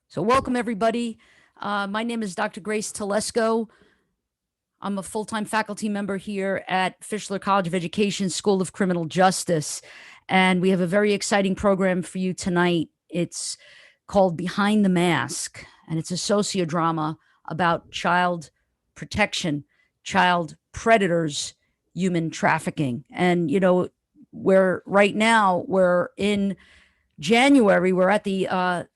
So welcome everybody. My name is Dr. Grace Telesco. I'm a full-time faculty member here at Fischler College of Education School of Criminal Justice. And we have a very exciting program for you tonight. It's called Behind the Mask, and it's a sociodrama about child protection, child predators, human trafficking. And, right now we're in January, we're at the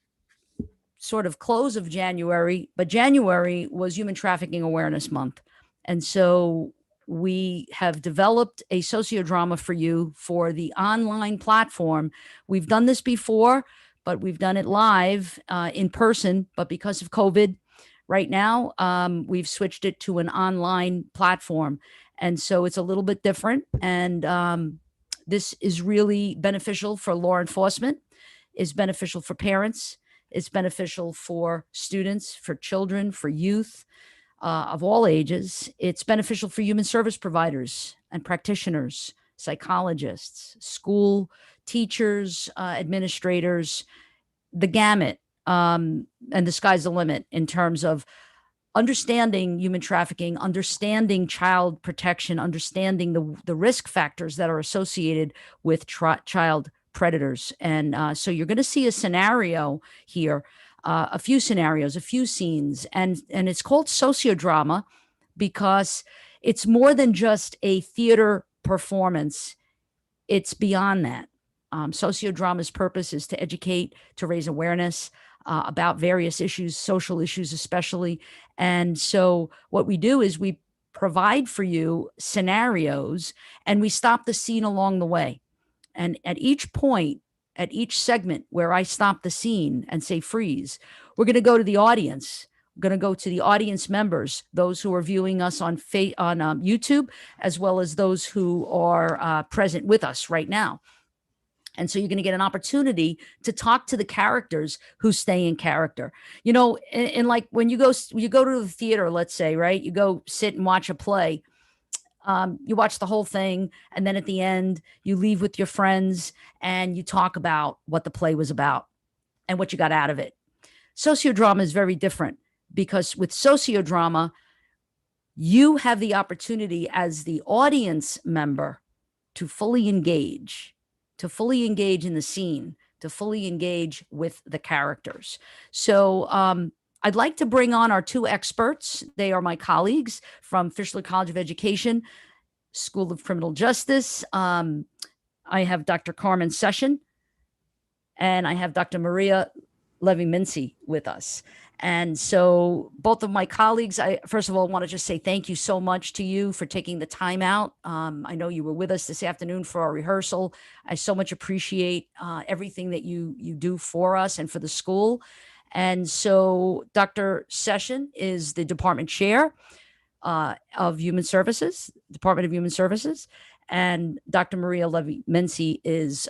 sort of close of January, but January was Human Trafficking Awareness Month. And so we have developed a sociodrama for you for the online platform. We've done this before, but we've done it live in person. But because of COVID, right now, we've switched it to an online platform. And so it's a little bit different. And this is really beneficial for law enforcement, is beneficial for parents, it's beneficial for students, for children, for youth of all ages. It's beneficial for human service providers and practitioners, psychologists, school teachers, administrators, the gamut. And the sky's the limit in terms of understanding human trafficking, understanding child protection, understanding the risk factors that are associated with child predators. And so you're going to see a scenario here, a few scenarios, a few scenes, and it's called sociodrama because it's more than just a theater performance. It's beyond that. Sociodrama's purpose is to educate, to raise awareness about various issues, social issues especially. And so what we do is we provide for you scenarios and we stop the scene along the way. And at each point, at each segment where I stop the scene and say freeze, we're going to go to the audience. We're going to go to the audience members, those who are viewing us on YouTube, as well as those who are present with us right now. And so you're going to get an opportunity to talk to the characters who stay in character. In like when you go to the theater, let's say, right? You go sit and watch a play. You watch the whole thing, and then at the end, you leave with your friends and you talk about what the play was about and what you got out of it. Sociodrama is very different because with sociodrama, you have the opportunity as the audience member to fully engage in the scene, to fully engage with the characters. So I'd like to bring on our two experts. They are my colleagues from Fischler College of Education, School of Criminal Justice. I have Dr. Carmen Session, and I have Dr. Maria Levy-Mincy with us. And so both of my colleagues, I first of all want to just say thank you so much to you for taking the time out. I know you were with us this afternoon for our rehearsal. I so much appreciate everything that you do for us and for the school. And so Dr. Session is the department chair of Human Services, Department of Human Services. And Dr. Maria Levy-Mincy is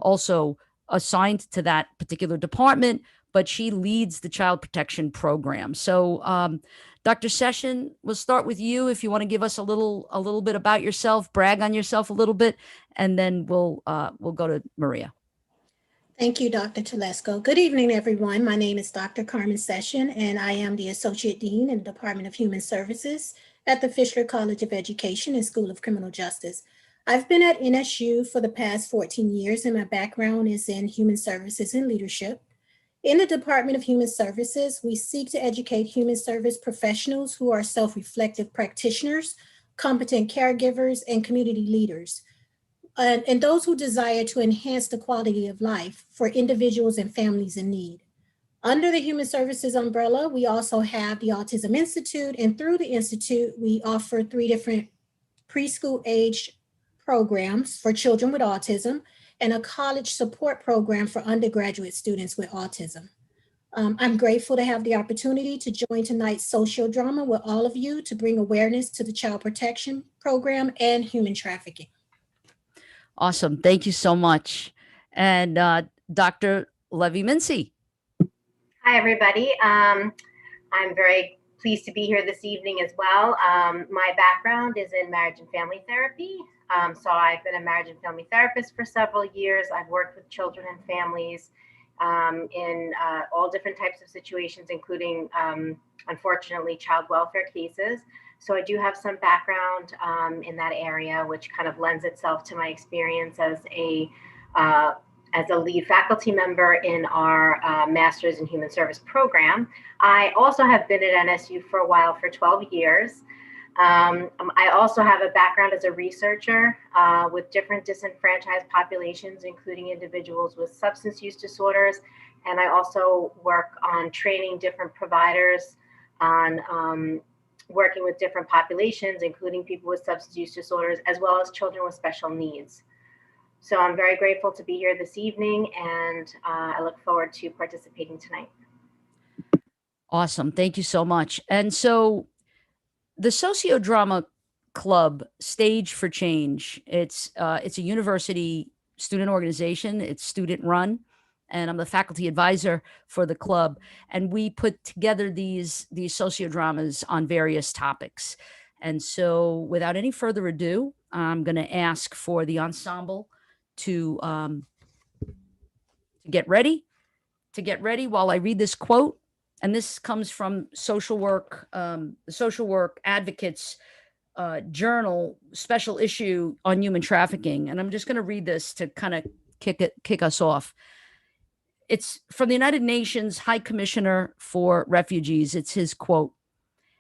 also assigned to that particular department, but she leads the child protection program. So, Dr. Session, we'll start with you. If you want to give us a little bit about yourself, brag on yourself a little bit, and then we'll go to Maria. Thank you, Dr. Telesco. Good evening, everyone. My name is Dr. Carmen Session, and I am the Associate Dean in the Department of Human Services at the Fischler College of Education and School of Criminal Justice. I've been at NSU for the past 14 years, and my background is in human services and leadership. In the Department of Human Services, we seek to educate human service professionals who are self-reflective practitioners, competent caregivers, and community leaders, and those who desire to enhance the quality of life for individuals and families in need. Under the Human Services umbrella, we also have the Autism Institute, and through the Institute, we offer 3 different preschool age programs for children with autism and a college support program for undergraduate students with autism. I'm grateful to have the opportunity to join tonight's sociodrama with all of you to bring awareness to the child protection program and human trafficking. Awesome. Thank you so much. And Dr. Levy-Mincy. Hi, everybody. I'm very pleased to be here this evening as well. My background is in marriage and family therapy. So I've been a marriage and family therapist for several years. I've worked with children and families in all different types of situations, including, unfortunately, child welfare cases. So I do have some background in that area, which kind of lends itself to my experience as a lead faculty member in our Master's in Human Service program. I also have been at NSU for a while, for 12 years. I also have a background as a researcher with different disenfranchised populations, including individuals with substance use disorders. And I also work on training different providers on working with different populations, including people with substance use disorders, as well as children with special needs. So I'm very grateful to be here this evening, and I look forward to participating tonight. Awesome. Thank you so much. And so the Sociodrama Club, Stage for Change, it's a university student organization. It's student run, and I'm the faculty advisor for the club. And we put together these sociodramas on various topics. And so without any further ado, I'm going to ask for the ensemble to get ready while I read this quote. And this comes from social work, the Social Work Advocates Journal special issue on human trafficking. And I'm just going to read this to kind of kick us off. It's from the United Nations High Commissioner for Refugees. It's his quote.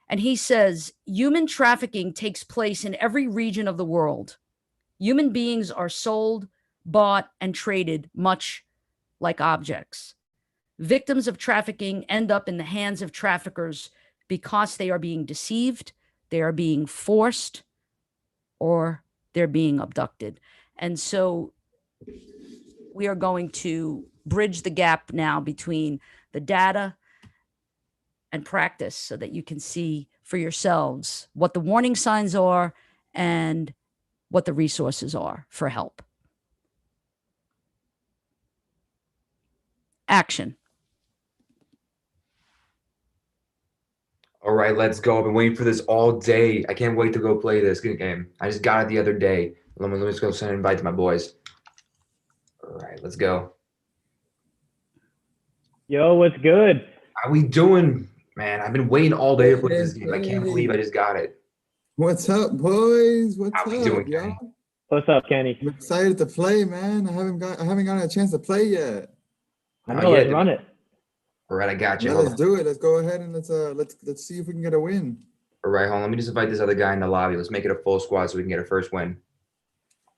And he says, human trafficking takes place in every region of the world. Human beings are sold, bought, and traded much like objects. Victims of trafficking end up in the hands of traffickers because they are being deceived, they are being forced, or they're being abducted. And so we are going to bridge the gap now between the data and practice so that you can see for yourselves what the warning signs are and what the resources are for help. Action. All right, let's go. I've been waiting for this all day. I can't wait to go play this game. I just got it the other day. Let me just go send an invite to my boys. All right, let's go. Yo, what's good? How we doing, man? I've been waiting all day to play this game. I can't believe I just got it. What's up, boys? What's How up, we doing, y'all? Kenny? What's up, Kenny? I'm excited to play, man. I haven't gotten a chance to play yet. I know, let's run it. All right, I got you. Yeah, Hold let's on. do it. Let's go ahead and let's see if we can get a win. All right, hold on. Let me just invite this other guy in the lobby. Let's make it a full squad so we can get a first win.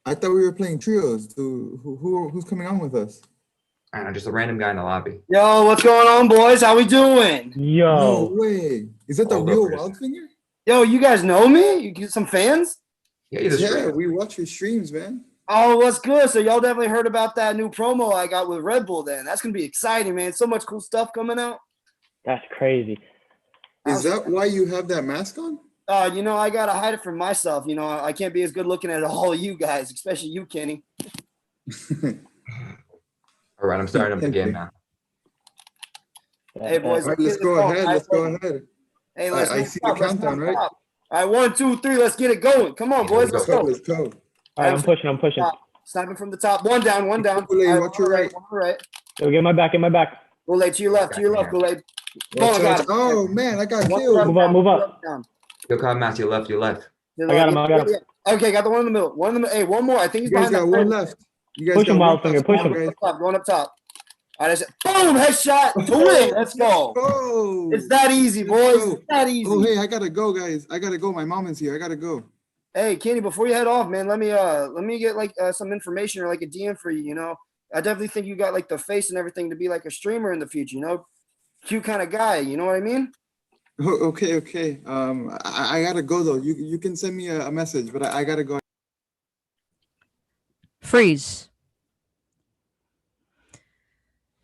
I thought we were playing trios. Who's coming on with us? I don't know, just a random guy in the lobby. Yo, what's going on, boys? How we doing? No Yo, way. Is that the Hold real up, Wildfinger? Yo, you guys know me? You get some fans? Yeah, he's a Yeah, streamer. we watch your streams, man. Oh, what's good? So y'all definitely heard about that new promo I got with Red Bull then. That's gonna be exciting, man. So much cool stuff coming out. that's crazy. Is that why you have that mask on? I gotta hide it from myself. I can't be as good looking as all of you guys, especially you, Kenny. All right, I'm starting up the Thank game you. now. Hey, boys. All right, let's go ahead. Let's go ahead. Hey, I see the countdown, right? All right, 1, 2, 3. Let's get it going. Come on, boys. Let's go. Let's go. All right, I'm pushing. Sniping from the top. One down. Kool-Aid, watch your right. All right. Yo, get my back. Kool-Aid to your left. Kool-Aid. Watch got out. it. Oh man, I got One killed. left Move up, down, move one up. left down. Yo, Kyle Mass, your left. I got him. Okay, got the one in the middle. Hey, one more. I think he's You guys behind got that one fence. left. You guys Push him, got one Wildfinger, left. push Come him. on, Going up top. All right, boom, headshot to win. Let's go. Oh, It's that easy, boys. It's that easy. Oh, hey, I gotta go, guys. I gotta go. My mom is here. I gotta go. Hey, Kenny, before you head off, man, let me get some information or like a DM for you. I definitely think you got like the face and everything to be like a streamer in the future. Cute kind of guy. You know what I mean? Oh, okay. I gotta go though. You can send me a message, but I gotta go. Freeze.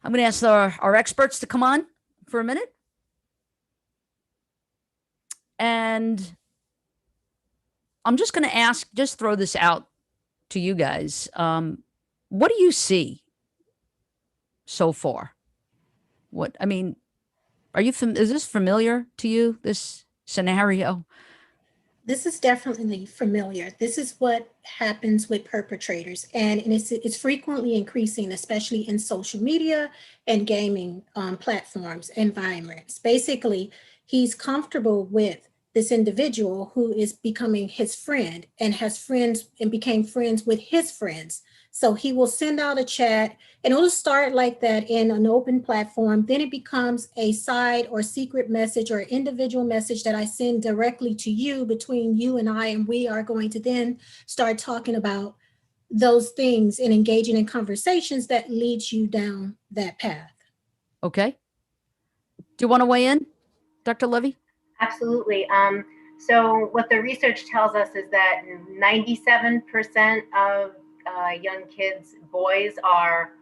I'm going to ask our experts to come on for a minute. And I'm just going to throw this out to you guys. What do you see so far? Is this familiar to you, this scenario? This is definitely familiar. This is what happens with perpetrators, and it's frequently increasing, especially in social media and gaming platforms, environments. Basically, he's comfortable with this individual who is becoming his friend and has friends and became friends with his friends. So he will send out a chat and it'll start like that in an open platform. Then it becomes a side or secret message or individual message that I send directly to you between you and I. And we are going to then start talking about those things and engaging in conversations that leads you down that path. Okay. Do you want to weigh in, Dr. Levy? Absolutely. So what the research tells us is that 97% of young kids, boys, are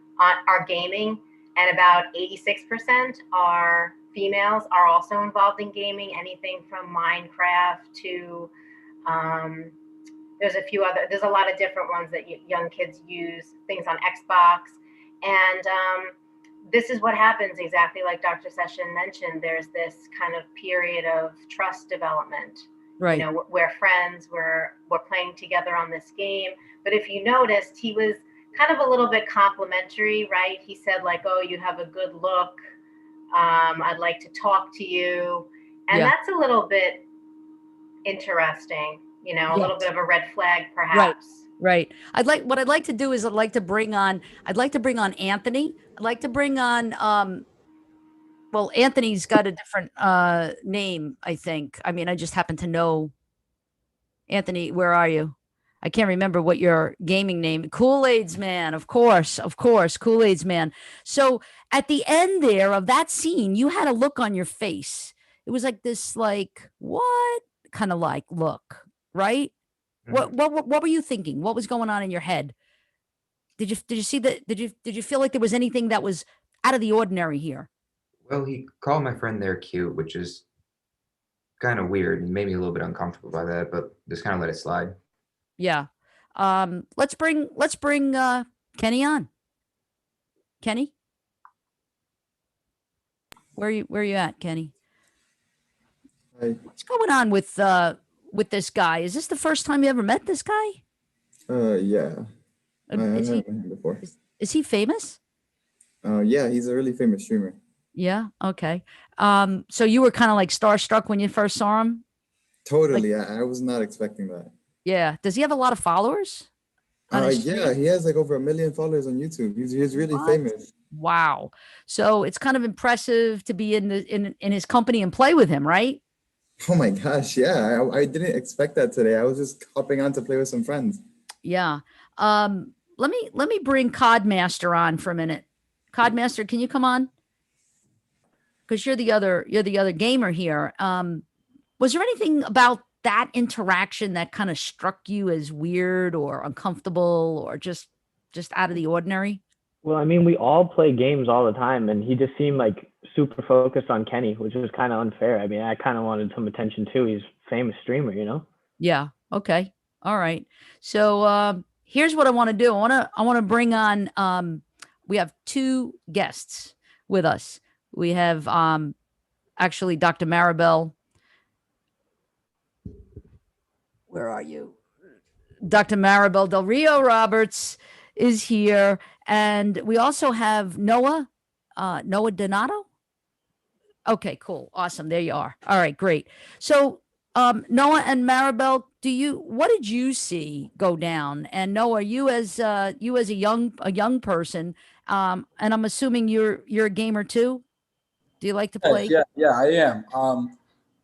gaming, and about 86% are females are also involved in gaming. Anything from Minecraft to there's a lot of different ones that young kids use, things on Xbox, and this is what happens, exactly like Dr. Session mentioned. There's this kind of period of trust development. Right. You know, we're friends, we're playing together on this game. But if you noticed, he was kind of a little bit complimentary, right? He said like, "Oh, you have a good look. I'd like to talk to you," and that's a little bit interesting. You know, a little bit of a red flag, perhaps. Right. I'd like to do is I'd like to bring on Anthony. I'd like to bring on well, Anthony's got a different name, I think. I mean, I just happen to know Anthony. Where are you? I can't remember what your gaming name. Kool-Aid's Man, of course, Kool-Aid's Man. So at the end there of that scene, you had a look on your face. It was like this, like, what kind of like look, right? What were you thinking? What was going on in your head? Did you see that? Did you feel like there was anything that was out of the ordinary here? Well, he called my friend there cute, which is kind of weird and made me a little bit uncomfortable by that, but just kind of let it slide. Yeah. Let's bring Kenny on. Kenny? Where are you at, Kenny? Hi. What's going on with this guy? Is this the first time you ever met this guy? Yeah. I Is met he him before. is he famous? Yeah, he's a really famous streamer. Yeah, okay. So you were kind of like starstruck when you first saw him? Totally. I was not expecting that. Yeah. Does he have a lot of followers on his Yeah, stream? he has like over 1 million followers on YouTube. He's really What? famous. Wow. So it's kind of impressive to be in his company and play with him, right? Oh my gosh, yeah. I didn't expect that today. I was just hopping on to play with some friends. Yeah. Let me bring Codmaster on for a minute. Codmaster, can you come on? Because you're the other gamer here. Was there anything about that interaction that kind of struck you as weird or uncomfortable or just out of the ordinary? Well, I mean, we all play games all the time, and he just seemed like super focused on Kenny, which was kind of unfair. I mean, I kind of wanted some attention too. He's a famous streamer, you know? Yeah. Okay. All right. So here's what I want to do. I want to bring on we have two guests with us. We have actually Dr. Maribel. Where are you? Dr. Maribel Del Rio Roberts is here. And we also have Noah Donato. Okay, cool. Awesome. There you are. All right, great. So Noah and Maribel, what did you see go down? And Noah, you as a young person, and I'm assuming you're a gamer too. Do you like to play? Yeah, I am.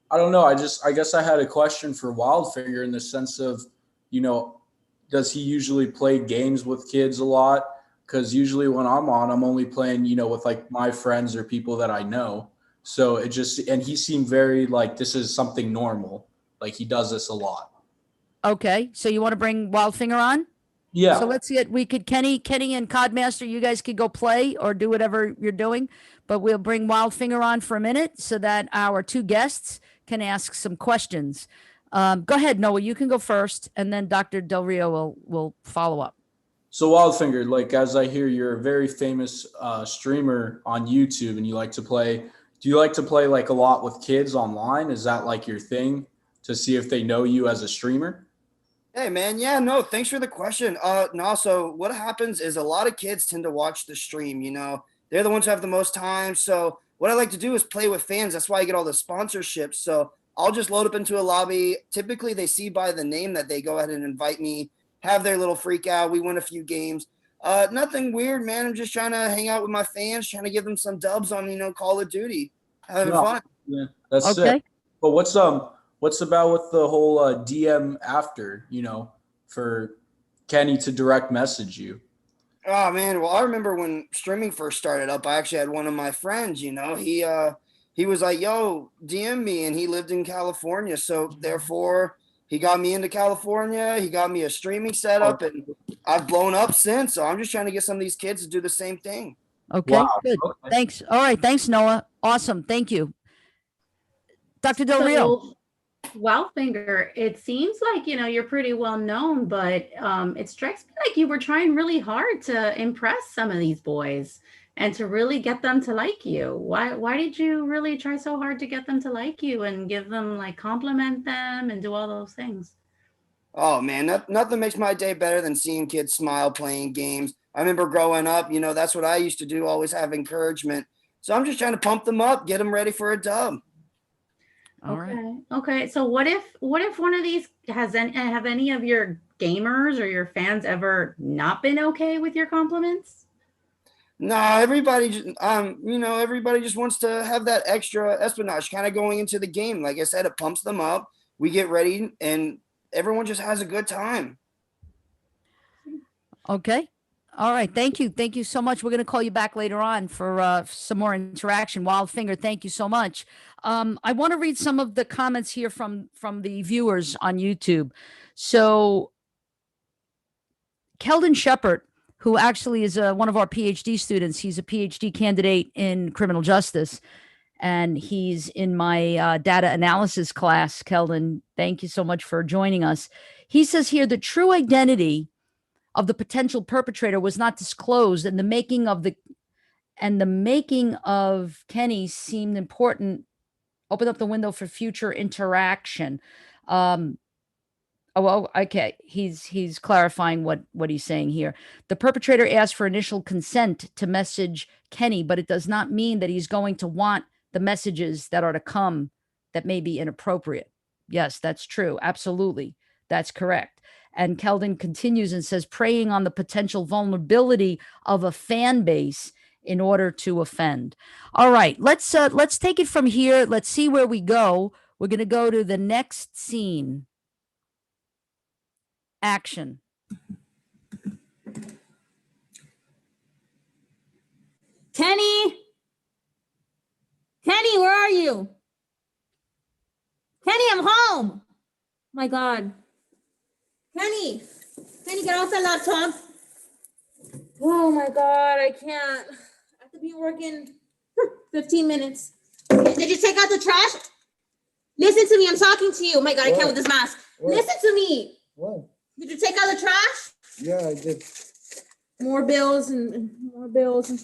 I don't know. I guess I had a question for Wildfinger in the sense of, you know, does he usually play games with kids a lot? Because usually when I'm on, I'm only playing, you know, with like my friends or people that I know. So and he seemed very like this is something normal. Like he does this a lot. Okay, so you want to bring Wildfinger on? Yeah. So let's get Kenny and Codmaster, you guys could go play or do whatever you're doing, but we'll bring Wildfinger on for a minute so that our two guests can ask some questions. Go ahead, Noah, you can go first, and then Dr. Del Rio will follow up. So Wildfinger, like as I hear, you're a very famous streamer on YouTube, and you like to play. Do you like to play like a lot with kids online? Is that like your thing? to see if they know you as a streamer? Hey man, yeah, no, thanks for the question. No, so what happens is a lot of kids tend to watch the stream, you know. They're the ones who have the most time. So what I like to do is play with fans. That's why I get all the sponsorships. So I'll just load up into a lobby. Typically they see by the name that they go ahead and invite me, have their little freak out. We win a few games. Nothing weird, man. I'm just trying to hang out with my fans, trying to give them some dubs on, you know, Call of Duty. Having No. fun. Yeah, that's Okay. sick. But what's about with the whole DM after, you know, for Kenny to direct message you? Oh man, well I remember when streaming first started up, I actually had one of my friends, you know, he was like, "Yo, DM me," and he lived in California, so therefore he got me into California. He got me a streaming setup, and I've blown up since. So I'm just trying to get some of these kids to do the same thing. Okay, Wow. good. Okay. Thanks. All right. Thanks, Noah. Awesome. Thank you. Dr. Del Rio. So, Wildfinger, it seems like, you know, you're pretty well known, but it strikes me like you were trying really hard to impress some of these boys and to really get them to like you. Why did you really try so hard to get them to like you and give them, like, compliment them and do all those things? Oh man, nothing makes my day better than seeing kids smile playing games. I remember growing up, you know, that's what I used to do, always have encouragement. So I'm just trying to pump them up, get them ready for a dub. All right. Okay. Okay. So what if one of these have any of your gamers or your fans ever not been okay with your compliments? No, everybody just you know, everybody just wants to have that extra espionage kind of going into the game. Like I said, it pumps them up. We get ready and everyone just has a good time. Okay. All right. Thank you. Thank you so much. We're going to call you back later on for some more interaction. Wildfinger, thank you so much. I want to read some of the comments here from the viewers on YouTube. So Keldon Shepard, who actually is one of our PhD students, he's a PhD candidate in criminal justice, and he's in my data analysis class. Keldon, thank you so much for joining us. He says here the true identity of the potential perpetrator was not disclosed, and the making of Kenny seemed important. Open up the window for future interaction. Okay. He's clarifying what he's saying here. The perpetrator asked for initial consent to message Kenny, but it does not mean that he's going to want the messages that are to come that may be inappropriate. Yes, that's true. Absolutely. That's correct. And Keldon continues and says, preying on the potential vulnerability of a fan base in order to offend. All right, let's take it from here. Let's see where we go. We're going to go to the next scene. Action. Kenny, where are you? Kenny, I'm home. My God. Kenny, get off that laptop. Oh my God, I can't. I have to be working 15 minutes. Did you take out the trash? Listen to me, I'm talking to you. Oh my God, I can't with this mask. What? Listen to me. What? Did you take out the trash? Yeah, I did. More bills and more bills. Oh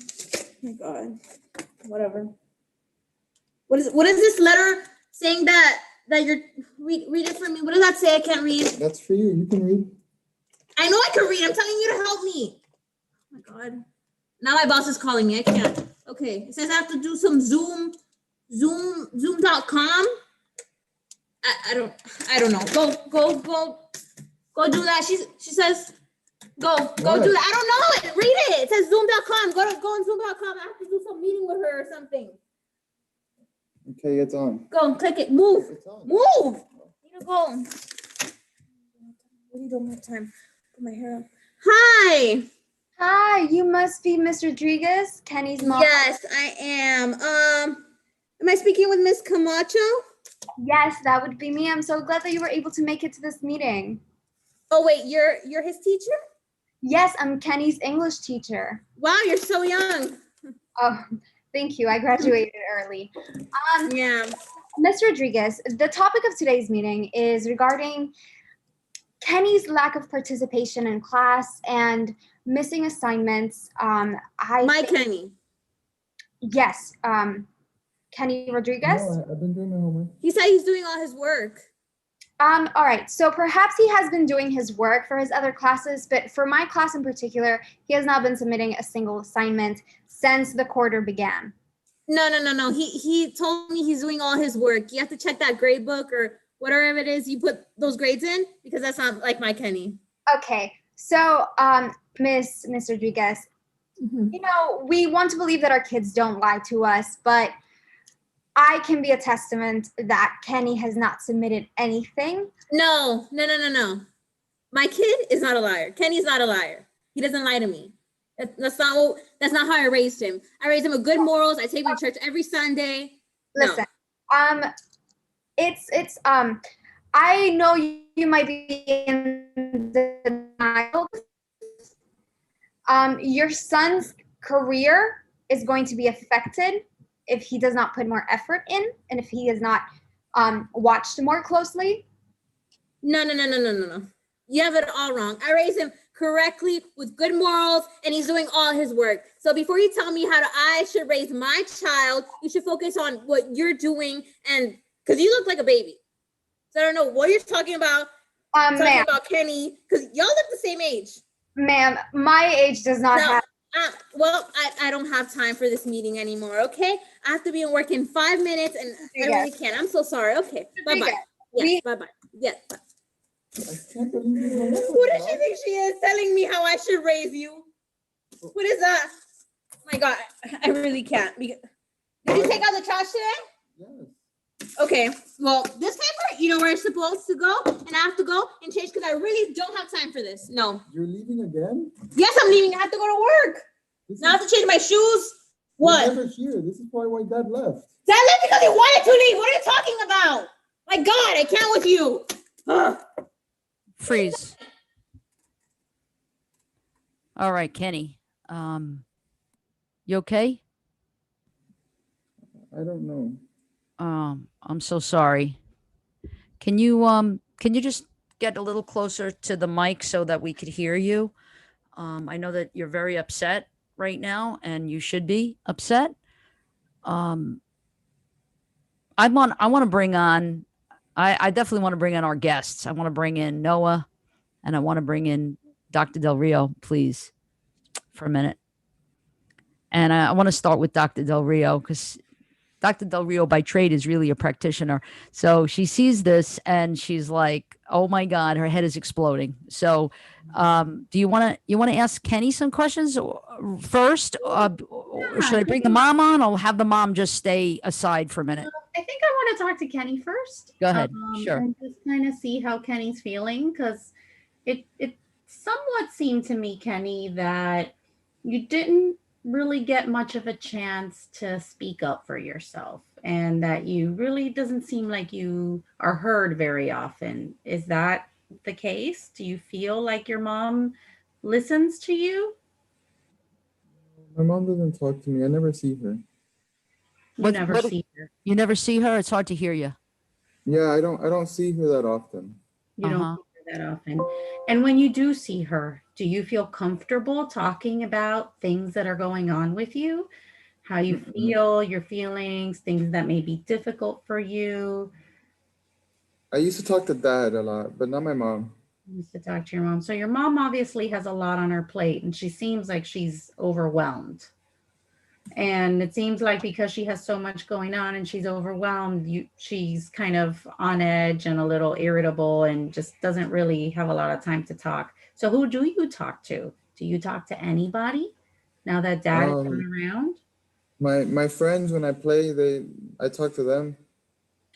my God. Whatever. What is this letter saying that you're read it for me? What does that say? I can't read. That's for you. You can read. I know I can read. I'm telling you to help me. Oh my God. Now my boss is calling me. I can't. Okay. It says I have to do some zoom.com. I don't know. Go do that. She says go do that. I don't know it. Read it. It says zoom.com. Go on zoom.com. I have to do some meeting with her or something. Okay, it's on. Go click it. Move. It's on. Move. I need to go. Really don't have time. Put my hair up. Hi. Hi, you must be Miss Rodriguez, Kenny's mom. Yes, I am. Am I speaking with Miss Camacho? Yes, that would be me. I'm so glad that you were able to make it to this meeting. Oh wait, you're his teacher? Yes, I'm Kenny's English teacher. Wow, you're so young. Oh, thank you. I graduated early. Yeah. Ms. Rodriguez, the topic of today's meeting is regarding Kenny's lack of participation in class and missing assignments. Kenny. Yes, Kenny Rodriguez. No, I've been doing my homework. He said he's doing all his work. All right, so perhaps he has been doing his work for his other classes, but for my class in particular, he has not been submitting a single assignment since the quarter began. No. He told me he's doing all his work. You have to check that grade book or whatever it is you put those grades in, because that's not like my Kenny. Okay, so Miss Rodriguez, you know, we want to believe that our kids don't lie to us, but I can be a testament that Kenny has not submitted anything. No. My kid is not a liar. Kenny's not a liar. He doesn't lie to me. That's not how I raised him. I raised him with good morals. I take him to church every Sunday. Listen, it's I know you might be in denial. Your son's career is going to be affected if he does not put more effort in and if he is not watched more closely. No. You have it all wrong. I raised him correctly with good morals, and he's doing all his work. So before you tell me how I should raise my child, you should focus on what you're doing, and because you look like a baby. So I don't know what you're talking about. Talking about Kenny, because y'all look the same age. Ma'am, my age does not have. Well, I don't have time for this meeting anymore, okay? I have to be in work in 5 minutes, and I really can't. I'm so sorry. Okay, bye-bye. Yes, bye-bye. Yes, bye. I can't believe you. Who does she think she is telling me how I should raise you? What is that? My God, I really can't. Did you take out the trash today? Yes. Okay, well, this paper, you know where it's supposed to go, and I have to go and change because I really don't have time for this. No. You're leaving again? Yes, I'm leaving. I have to go to work. Now I have to change my shoes. What? You're never here. This is probably why Dad left. Dad left because he wanted to leave. What are you talking about? My God, I can't with you. Ugh. Freeze. All right, Kenny. You okay? I don't know. I'm so sorry. Can you just get a little closer to the mic so that we could hear you? I know that you're very upset right now, and you should be upset. I want to bring on. I definitely want to bring in our guests. I want to bring in Noah, and I want to bring in Dr. Del Rio, please, for a minute. And I want to start with Dr. Del Rio because Dr. Del Rio by trade is really a practitioner. So she sees this and she's like, "Oh my God, her head is exploding." So, do you want to ask Kenny some questions first? Or should I bring the mom on, or have the mom just stay aside for a minute? I think I want to talk to Kenny first. Go ahead. Sure. And just kind of see how Kenny's feeling, because it somewhat seemed to me, Kenny, that you didn't really get much of a chance to speak up for yourself, and that you really doesn't seem like you are heard very often. Is that the case? Do you feel like your mom listens to you? My mom doesn't talk to me. I never see her. You never see her. You never see her? It's hard to hear you. Yeah, I don't see her that often. You don't see her that often. And when you do see her, do you feel comfortable talking about things that are going on with you? How you feel, your feelings, things that may be difficult for you? I used to talk to Dad a lot, but not my mom. You used to talk to your mom. So your mom obviously has a lot on her plate, and she seems like she's overwhelmed. And it seems like because she has so much going on and she's overwhelmed, she's kind of on edge and a little irritable and just doesn't really have a lot of time to talk. So who do you talk to? Do you talk to anybody now that Dad is not around? My friends, when I play, I talk to them.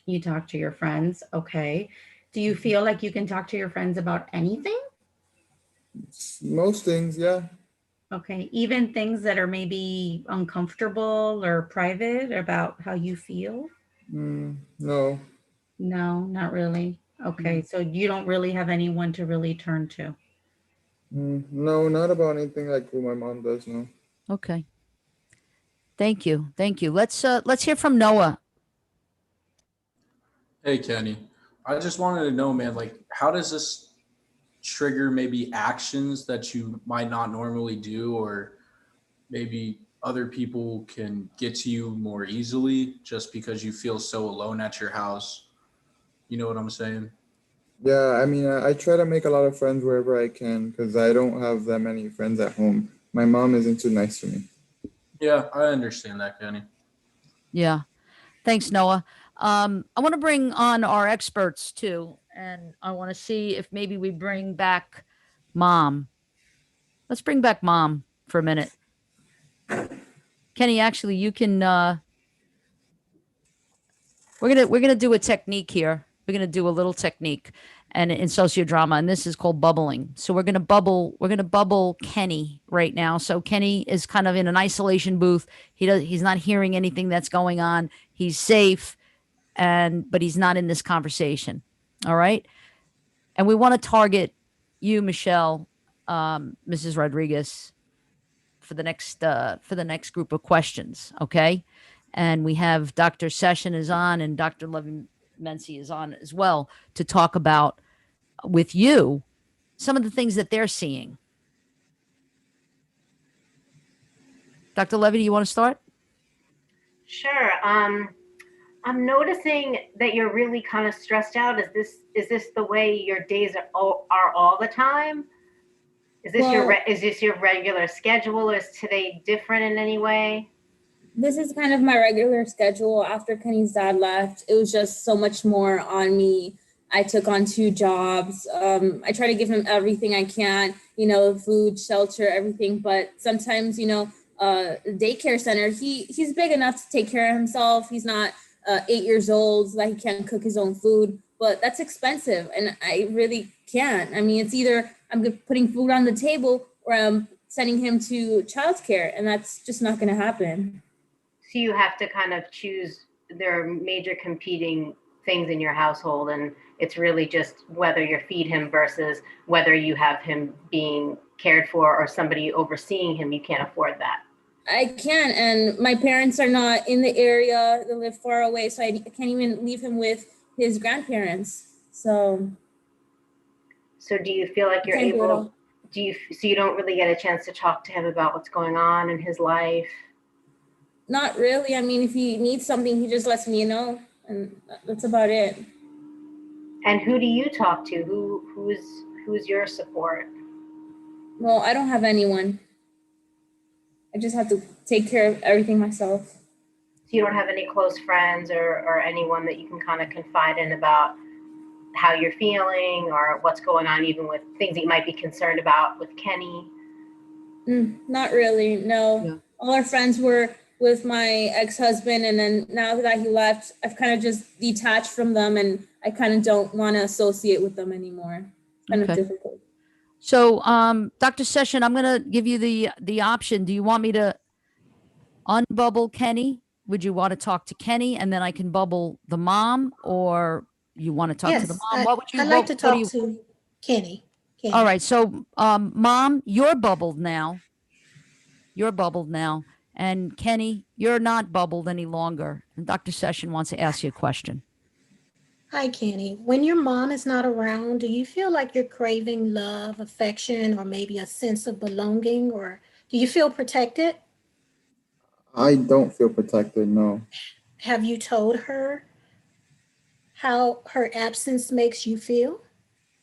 You talk to your friends. Okay. Do you feel like you can talk to your friends about anything? Most things, yeah. Okay. Even things that are maybe uncomfortable or private about how you feel? No. No, not really. Okay. So you don't really have anyone to really turn to? No, not about anything like what my mom does, no. Okay. Thank you. Thank you. Let's hear from Noah. Hey, Kenny. I just wanted to know, man, like, how does this trigger maybe actions that you might not normally do, or maybe other people can get to you more easily just because you feel so alone at your house? You know what I'm saying? Yeah, I mean, I try to make a lot of friends wherever I can because I don't have that many friends at home. My mom isn't too nice to me. Yeah, I understand that, Kenny. Yeah. Thanks, Noah. I want to bring on our experts too, and I want to see if maybe we bring back mom. Let's bring back mom for a minute. Kenny, actually, you can. We're gonna do a technique here. We're gonna do a little technique, and in sociodrama, and this is called bubbling. So we're gonna bubble. We're gonna bubble Kenny right now. So Kenny is kind of in an isolation booth. He's not hearing anything that's going on. He's safe, but he's not in this conversation. All right. And we want to target you, Michelle, Mrs. Rodriguez, for the next group of questions. Okay. And we have Dr. Session is on and Dr. Levy Mency is on as well to talk about with you some of the things that they're seeing. Dr. Levy, do you want to start? Sure. I'm noticing that you're really kind of stressed out. Is this the way your days are all the time? Is this your regular schedule, or is today different in any way? This is kind of my regular schedule. After Kenny's dad left, it was just so much more on me. I took on 2 jobs. I try to give him everything I can, food, shelter, everything. But sometimes, daycare center, he's big enough to take care of himself. He's not 8 years old, so that he can't cook his own food. But that's expensive, and I really can't. I mean, it's either I'm putting food on the table or I'm sending him to childcare, and that's just not going to happen. So you have to kind of choose. There are major competing things in your household, and it's really just whether you feed him versus whether you have him being cared for or somebody overseeing him. You can't afford that. I can, and my parents are not in the area. They live far away, so I can't even leave him with his grandparents. So do you feel like you're able? So you don't really get a chance to talk to him about what's going on in his life? Not really. I mean, if he needs something, he just lets me know, and that's about it. And who do you talk to? Who's your support? Well, I don't have anyone. I just have to take care of everything myself. So you don't have any close friends or anyone that you can kind of confide in about how you're feeling or what's going on, even with things that you might be concerned about with Kenny? Not really, no. Yeah. All our friends were with my ex-husband, and then now that he left, I've kind of just detached from them, and I kind of don't want to associate with them anymore. It's kind of difficult. So, Dr. Session, I'm going to give you the option. Do you want me to unbubble Kenny? Would you want to talk to Kenny and then I can bubble the mom, or you want to talk to the mom? What would you? I'd like to talk to Kenny. All right. So, mom, you're bubbled now. You're bubbled now. And Kenny, you're not bubbled any longer. And Dr. Session wants to ask you a question. Hi, Kenny. When your mom is not around, do you feel like you're craving love, affection, or maybe a sense of belonging, or do you feel protected? I don't feel protected, no. Have you told her how her absence makes you feel?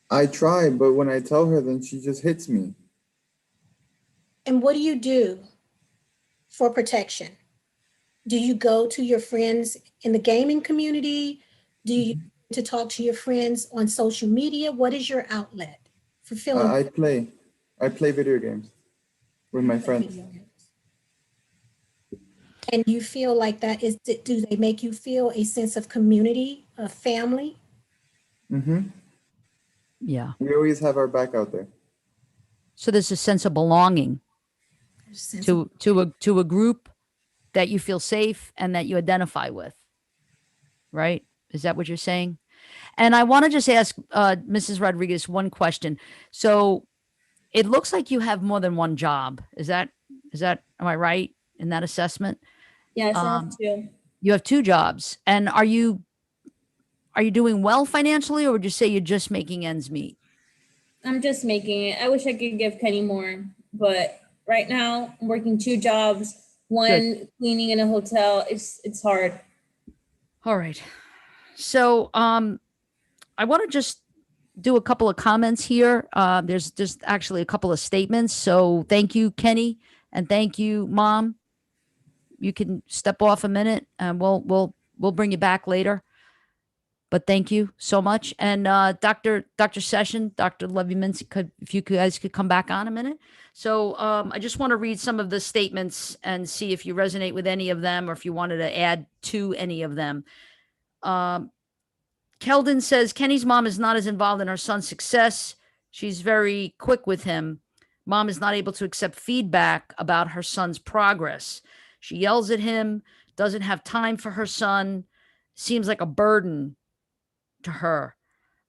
I try, but when I tell her, then she just hits me. And what do you do for protection? Do you go to your friends in the gaming community? Do you to talk to your friends on social media? What is your outlet for feeling? I play video games with my friends. And you feel like do they make you feel a sense of community, of family? Yeah. We always have our back out there. So there's a sense of belonging to a group that you feel safe and that you identify with, right? Is that what you're saying? And I want to just ask Mrs. Rodriguez one question. So it looks like you have more than one job. Is that am I right in that assessment? Yes, I have 2. You have 2 jobs. And are you doing well financially, or would you say you're just making ends meet? I'm just making it. I wish I could give Kenny more, but right now I'm working 2 jobs, one cleaning in a hotel. It's hard. All right. So I want to just do a couple of comments here. There's just actually a couple of statements. So thank you, Kenny, and thank you, Mom. You can step off a minute, and we'll bring you back later. But thank you so much. And Dr. Session, Dr. Levy-Mintz, if you guys could come back on a minute. So I just want to read some of the statements and see if you resonate with any of them or if you wanted to add to any of them. Keldon says Kenny's mom is not as involved in her son's success. She's very quick with him. Mom is not able to accept feedback about her son's progress. She yells at him, doesn't have time for her son, seems like a burden to her.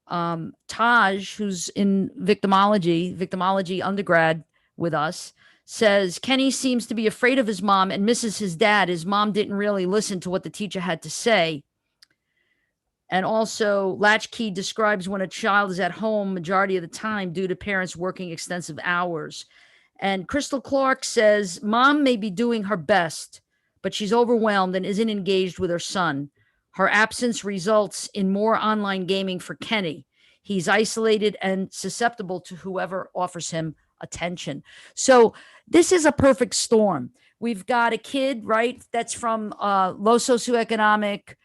Taj, who's in victimology undergrad with us, says Kenny seems to be afraid of his mom and misses his dad. His mom didn't really listen to what the teacher had to say. And also, Latchkey describes when a child is at home majority of the time due to parents working extensive hours. And Crystal Clark says, Mom may be doing her best, but she's overwhelmed and isn't engaged with her son. Her absence results in more online gaming for Kenny. He's isolated and susceptible to whoever offers him attention. So this is a perfect storm. We've got a kid, right, that's from a low socioeconomic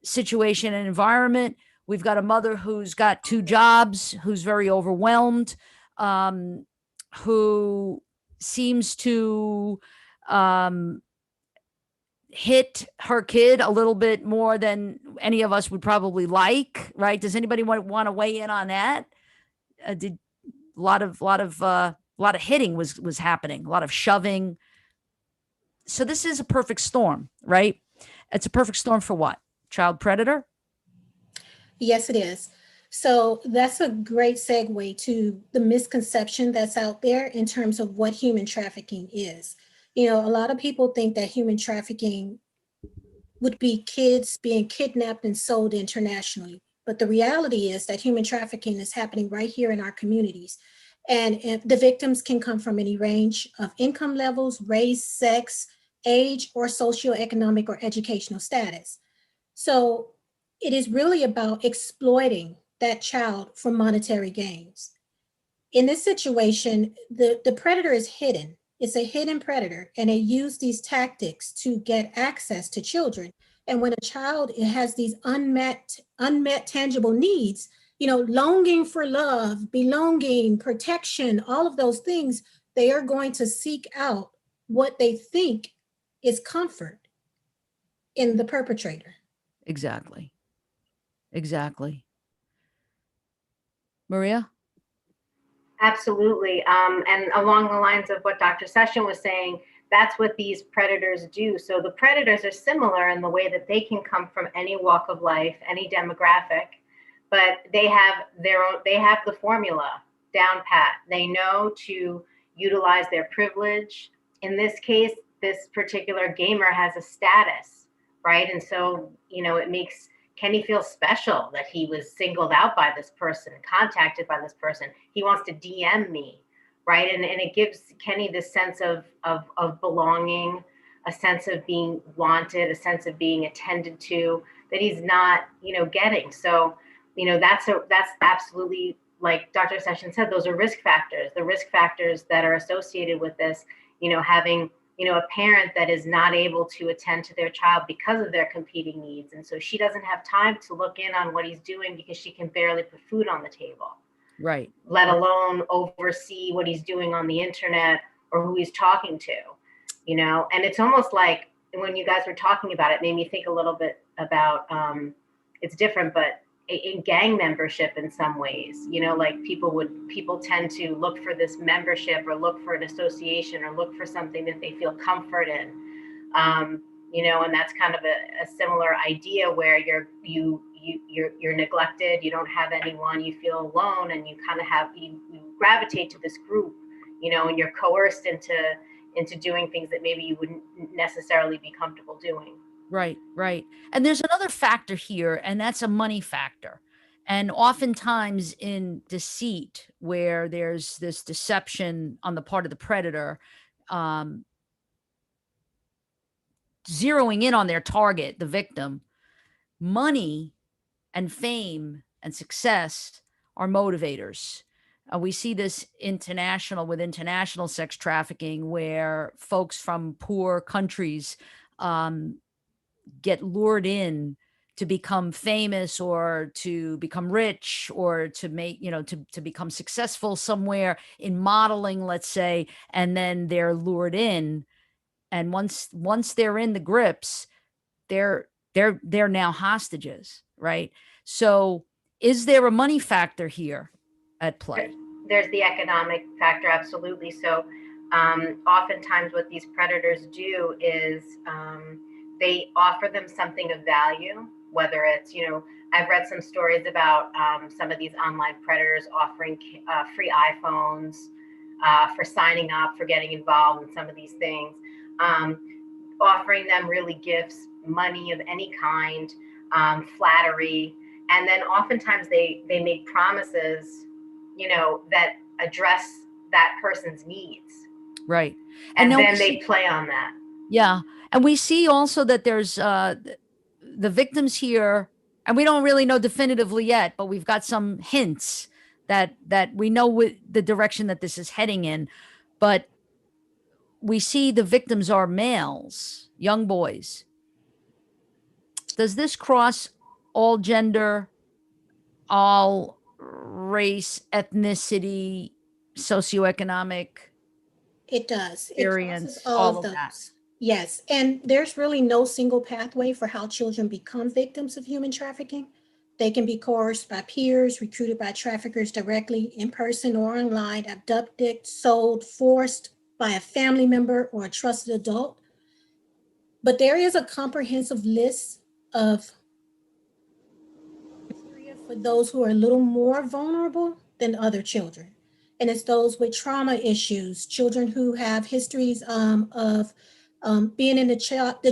situation and environment. We've got a mother who's got 2 jobs, who's very overwhelmed, who seems to hit her kid a little bit more than any of us would probably like, right? Does anybody want to weigh in on that? Did a lot of hitting was happening, a lot of shoving. So this is a perfect storm, right? It's a perfect storm for what? Child predator? Yes, it is. So that's a great segue to the misconception that's out there in terms of what human trafficking is. You know, a lot of people think that human trafficking would be kids being kidnapped and sold internationally. But the reality is that human trafficking is happening right here in our communities. And the victims can come from any range of income levels, race, sex, age, or socioeconomic or educational status. So it is really about exploiting that child for monetary gains. In this situation, the predator is hidden. It's a hidden predator, and they use these tactics to get access to children. And when a child has these unmet tangible needs, you know, longing for love, belonging, protection, all of those things, they are going to seek out what they think is comfort in the perpetrator. Exactly. Maria? Absolutely. And along the lines of what Dr. Session was saying, that's what these predators do. So the predators are similar in the way that they can come from any walk of life, any demographic, but they have the formula down pat. They know to utilize their privilege. In this case, this particular gamer has a status, right? And so, you know, it makes Kenny feels special that he was singled out by this person, contacted by this person. He wants to DM me, right? And it gives Kenny this sense of belonging, a sense of being wanted, a sense of being attended to that he's not, you know, getting. So, you know, that's absolutely, like Dr. Session said, those are risk factors. The risk factors that are associated with this, you know, having, you know, a parent that is not able to attend to their child because of their competing needs. And so she doesn't have time to look in on what he's doing because she can barely put food on the table. Right. Let alone oversee what he's doing on the internet or who he's talking to, you know? And it's almost like when you guys were talking about it, made me think a little bit about, it's different, but in gang membership in some ways, you know, like people tend to look for this membership or look for an association or look for something that they feel comfort in, you know, and that's kind of a similar idea where you're neglected, you don't have anyone, you feel alone, and you kind of you gravitate to this group, you know, and you're coerced into doing things that maybe you wouldn't necessarily be comfortable doing. Right. And there's another factor here, and that's a money factor. And oftentimes in deceit, where there's this deception on the part of the predator, zeroing in on their target, the victim, money and fame and success are motivators. We see this with international sex trafficking, where folks from poor countries get lured in to become famous or to become rich or to make, to become successful somewhere in modeling, let's say, and then they're lured in. And once they're in the grips, they're now hostages, right? So is there a money factor here at play? There's the economic factor, absolutely. So oftentimes what these predators do is they offer them something of value, whether it's, I've read some stories about some of these online predators offering free iPhones for signing up, for getting involved in some of these things, offering them really gifts, money of any kind, flattery. And then oftentimes they make promises, that address that person's needs. Right. And then they play on that. Yeah. And we see also that there's the victims here, and we don't really know definitively yet, but we've got some hints that we know the direction that this is heading in. But we see the victims are males, young boys. Does this cross all gender, all race, ethnicity, socioeconomic? It does. Experience, it crosses all of those. That. Yes, and there's really no single pathway for how children become victims of human trafficking. They can be coerced by peers, recruited by traffickers directly, in person or online, abducted, sold, forced by a family member or a trusted adult. But there is a comprehensive list of criteria for those who are a little more vulnerable than other children. And it's those with trauma issues, children who have histories of being in the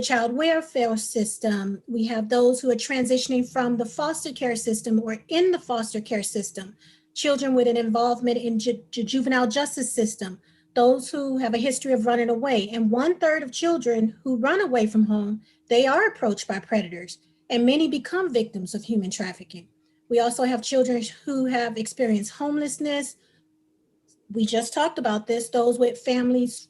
child welfare system. We have those who are transitioning from the foster care system or in the foster care system, children with an involvement in juvenile justice system, those who have a history of running away. And 1/3 of children who run away from home, they are approached by predators, and many become victims of human trafficking. We also have children who have experienced homelessness. We just talked about this, those with families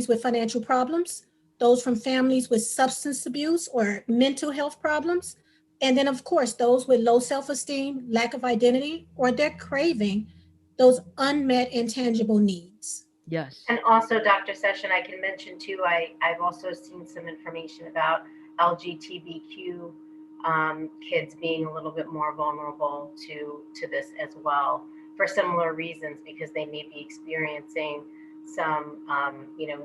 with financial problems, those from families with substance abuse or mental health problems. And then of course, those with low self-esteem, lack of identity, or they're craving those unmet intangible needs. Yes. And also, Dr. Session, I can mention too, I've also seen some information about LGBTQ kids being a little bit more vulnerable to this as well, for similar reasons, because they may be experiencing some,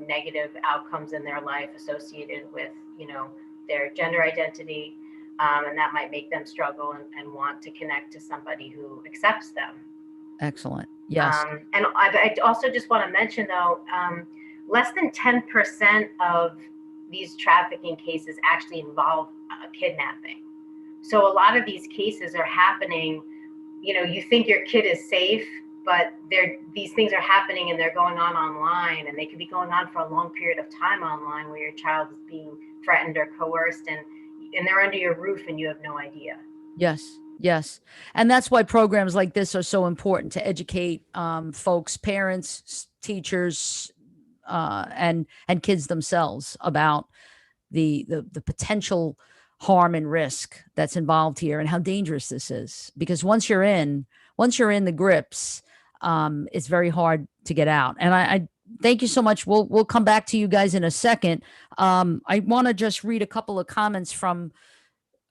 negative outcomes in their life associated with, their gender identity. And that might make them struggle and want to connect to somebody who accepts them. Excellent. Yes. And I also just want to mention, though, less than 10% of these trafficking cases actually involve kidnapping. So a lot of these cases are happening, you think your kid is safe, but these things are happening and they're going on online, and they could be going on for a long period of time online, where your child is being threatened or coerced, and they're under your roof and you have no idea. Yes. Yes. And that's why programs like this are so important, to educate folks, parents, teachers, and kids themselves about the potential harm and risk that's involved here, and how dangerous this is. Because once you're in the grips, it's very hard to get out. And I thank you so much. We'll come back to you guys in a second. I want to just read a couple of comments from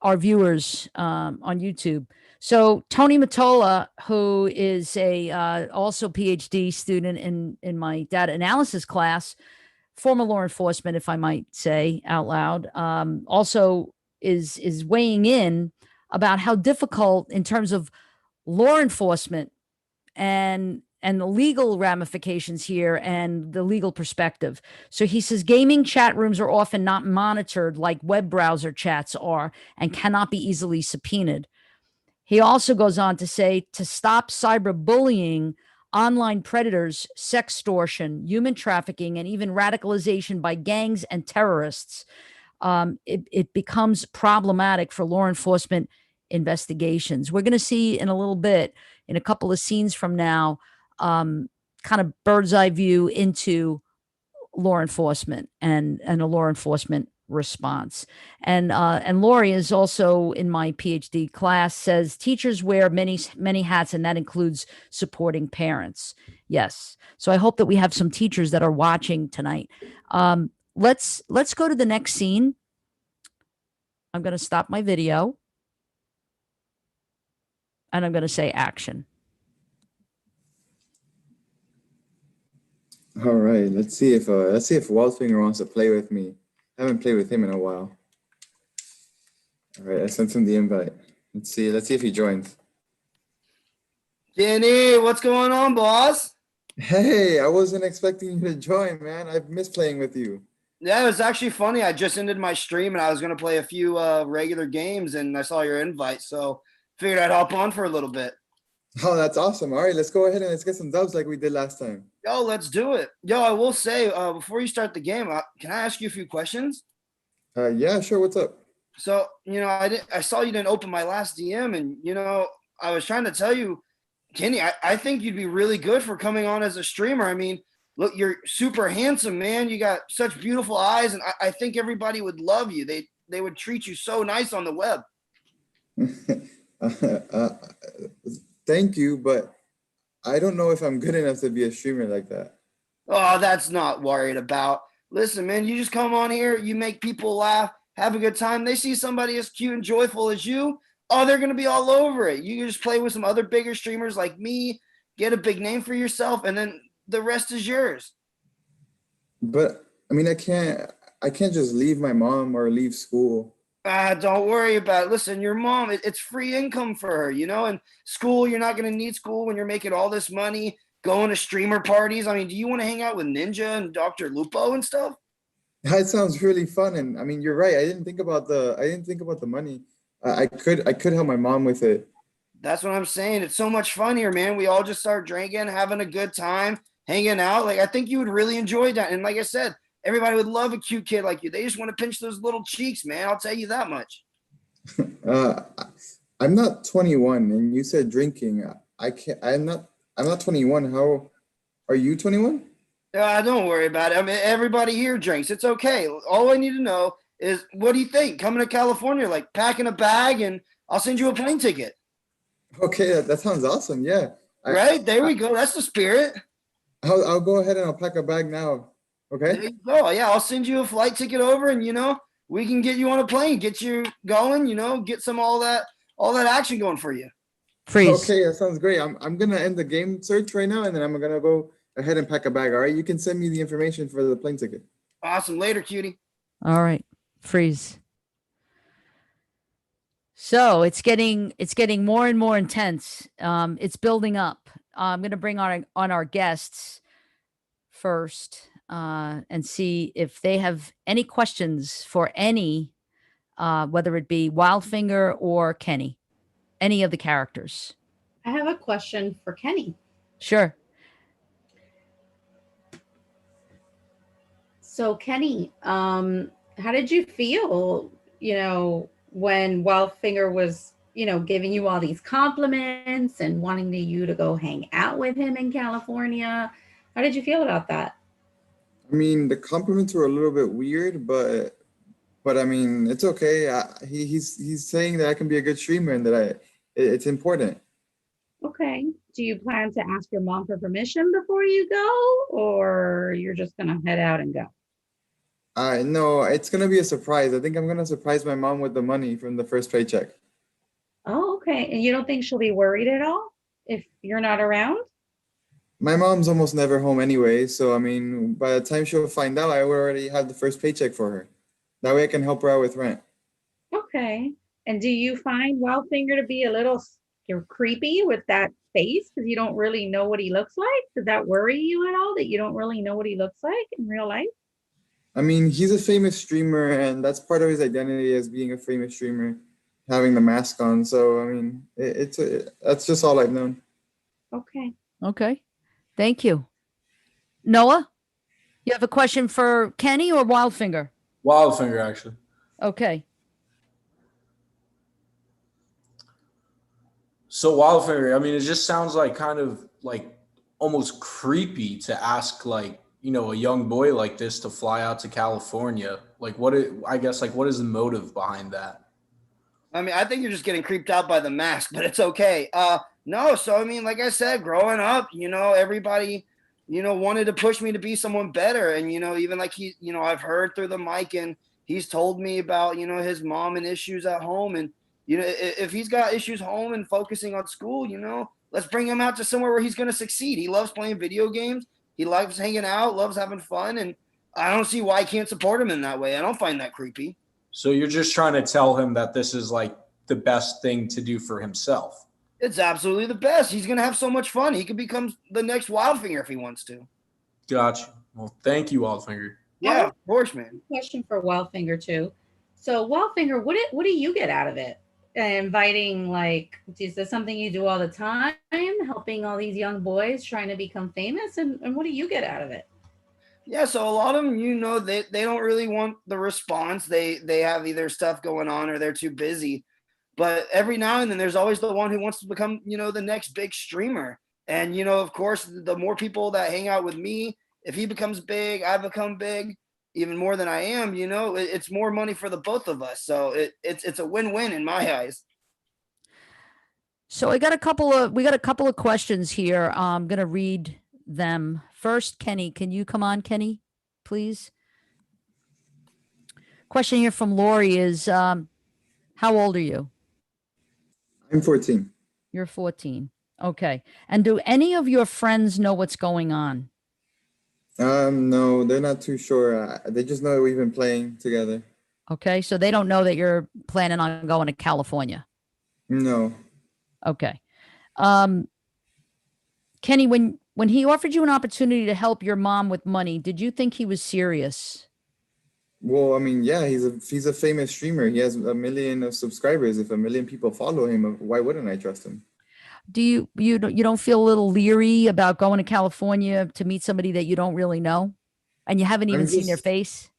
our viewers on YouTube. So Tony Matola, who is a also PhD student in my data analysis class, former law enforcement, if I might say out loud, also is weighing in about how difficult, in terms of law enforcement and the legal ramifications here and the legal perspective. So he says gaming chat rooms are often not monitored like web browser chats are, and cannot be easily subpoenaed. He also goes on to say, to stop cyberbullying, online predators, sextortion, human trafficking, and even radicalization by gangs and terrorists, it becomes problematic for law enforcement investigations. We're going to see in a little bit, in a couple of scenes from now, kind of bird's eye view into law enforcement and a law enforcement response. And Lori is also in my PhD class, says teachers wear many hats, and that includes supporting parents. Yes. So I hope that we have some teachers that are watching tonight. Let's go to the next scene. I'm going to stop my video and I'm going to say action. All right, let's see if Wildfinger wants to play with me. I haven't played with him in a while. All right, I sent him the invite. Let's see if he joins. Kenny, what's going on, boss? Hey, I wasn't expecting you to join, man. I've missed playing with you. Yeah, it was actually funny. I just ended my stream and I was gonna play a few regular games, and I saw your invite, so figured I'd hop on for a little bit. Oh, that's awesome. All right, let's go ahead and let's get some dubs like we did last time. Yo, let's do it. Yo, I will say before you start the game, can I ask you a few questions? Yeah, sure. What's up? So, I saw you didn't open my last DM, and I was trying to tell you, Kenny, I think you'd be really good for coming on as a streamer. I mean, look, you're super handsome, man. You got such beautiful eyes, and I think everybody would love you. They would treat you so nice on the web. Thank you, but I don't know if I'm good enough to be a streamer like that. Oh, that's not worried about. Listen, man, you just come on here, you make people laugh, have a good time. They see somebody as cute and joyful as you. Oh, they're going to be all over it. You can just play with some other bigger streamers like me, get a big name for yourself, and then the rest is yours. But I mean, I can't just leave my mom or leave school. Don't worry about it. Listen, your mom, it's free income for her, and school, you're not going to need school when you're making all this money, going to streamer parties. I mean, do you want to hang out with Ninja and Dr. Lupo and stuff? That sounds really fun. And I mean, you're right. I didn't think about the money. I could help my mom with it. That's what I'm saying. It's so much fun here, man. We all just start drinking, having a good time, hanging out. Like, I think you would really enjoy that. And like I said, everybody would love a cute kid like you. They just want to pinch those little cheeks, man. I'll tell you that much. I'm not 21, and you said drinking. I'm not 21. How are you 21? Don't worry about it. I mean, everybody here drinks. It's okay. All I need to know is, what do you think? Coming to California, like packing a bag, and I'll send you a plane ticket. Okay, that sounds awesome. Yeah. Right? There we go. That's the spirit. I'll go ahead and I'll pack a bag now. Okay. There you go. Yeah, I'll send you a flight ticket over, and we can get you on a plane, get you going, get some all that action going for you. Freeze. Okay, that sounds great. I'm gonna end the game search right now, and then I'm gonna go ahead and pack a bag. All right, you can send me the information for the plane ticket. Awesome. Later, cutie. All right. Freeze. So it's getting more and more intense. It's building up. I'm going to bring on our guests first and see if they have any questions for any, whether it be Wildfinger or Kenny, any of the characters. I have a question for Kenny. Sure. So Kenny, how did you feel, when Wildfinger was, giving you all these compliments and wanting you to go hang out with him in California? How did you feel about that? I mean, the compliments were a little bit weird, but I mean, it's okay. He's saying that I can be a good streamer and that it's important. Okay. Do you plan to ask your mom for permission before you go, or you're just going to head out and go? No, it's going to be a surprise. I think I'm going to surprise my mom with the money from the first paycheck. Oh, okay. And you don't think she'll be worried at all if you're not around? My mom's almost never home anyway. So, I mean, by the time she'll find out, I will already have the first paycheck for her. That way I can help her out with rent. Okay. And do you find Wildfinger to be a little creepy with that face because you don't really know what he looks like? Does that worry you at all that you don't really know what he looks like in real life? I mean, he's a famous streamer, and that's part of his identity as being a famous streamer, having the mask on. So, I mean, that's just all I've known. Okay. Okay. Thank you. Noah, you have a question for Kenny or Wildfinger? Wildfinger, actually. Okay. So Wildfinger, I mean, it just sounds like kind of like almost creepy to ask like, a young boy like this to fly out to California. Like I guess like what is the motive behind that? I mean, I think you're just getting creeped out by the mask, but it's okay. No, so I mean, like I said, growing up, everybody, wanted to push me to be someone better. And, even like I've heard through the mic and he's told me about, his mom and issues at home. And, if he's got issues home and focusing on school, let's bring him out to somewhere where he's going to succeed. He loves playing video games. He loves hanging out, loves having fun. And I don't see why I can't support him in that way. I don't find that creepy. So you're just trying to tell him that this is like the best thing to do for himself. It's absolutely the best. He's going to have so much fun. He could become the next Wildfinger if he wants to. Gotcha. Well, thank you, Wildfinger. Yeah, of course, man. Question for Wildfinger too. So Wildfinger, what do you get out of it? Inviting, like, is this something you do all the time? Helping all these young boys trying to become famous? And what do you get out of it? Yeah, so a lot of them, they don't really want the response. They have either stuff going on or they're too busy. But every now and then there's always the one who wants to become, the next big streamer. And, of course, the more people that hang out with me, if he becomes big, I become big, even more than I am, it's more money for the both of us. So it's a win-win in my eyes. So we got a couple of questions here. I'm going to read them. First, Kenny, can you come on, Kenny, please? Question here from Lori is, how old are you? I'm 14. You're 14. Okay. And do any of your friends know what's going on? No, they're not too sure. They just know we've been playing together. Okay. So they don't know that you're planning on going to California. No. Okay. Kenny, when he offered you an opportunity to help your mom with money, did you think he was serious? Well, I mean, yeah, he's a famous streamer. He has 1 million of subscribers. If 1 million people follow him, why wouldn't I trust him? Do you don't feel a little leery about going to California to meet somebody that you don't really know and you haven't even seen their face?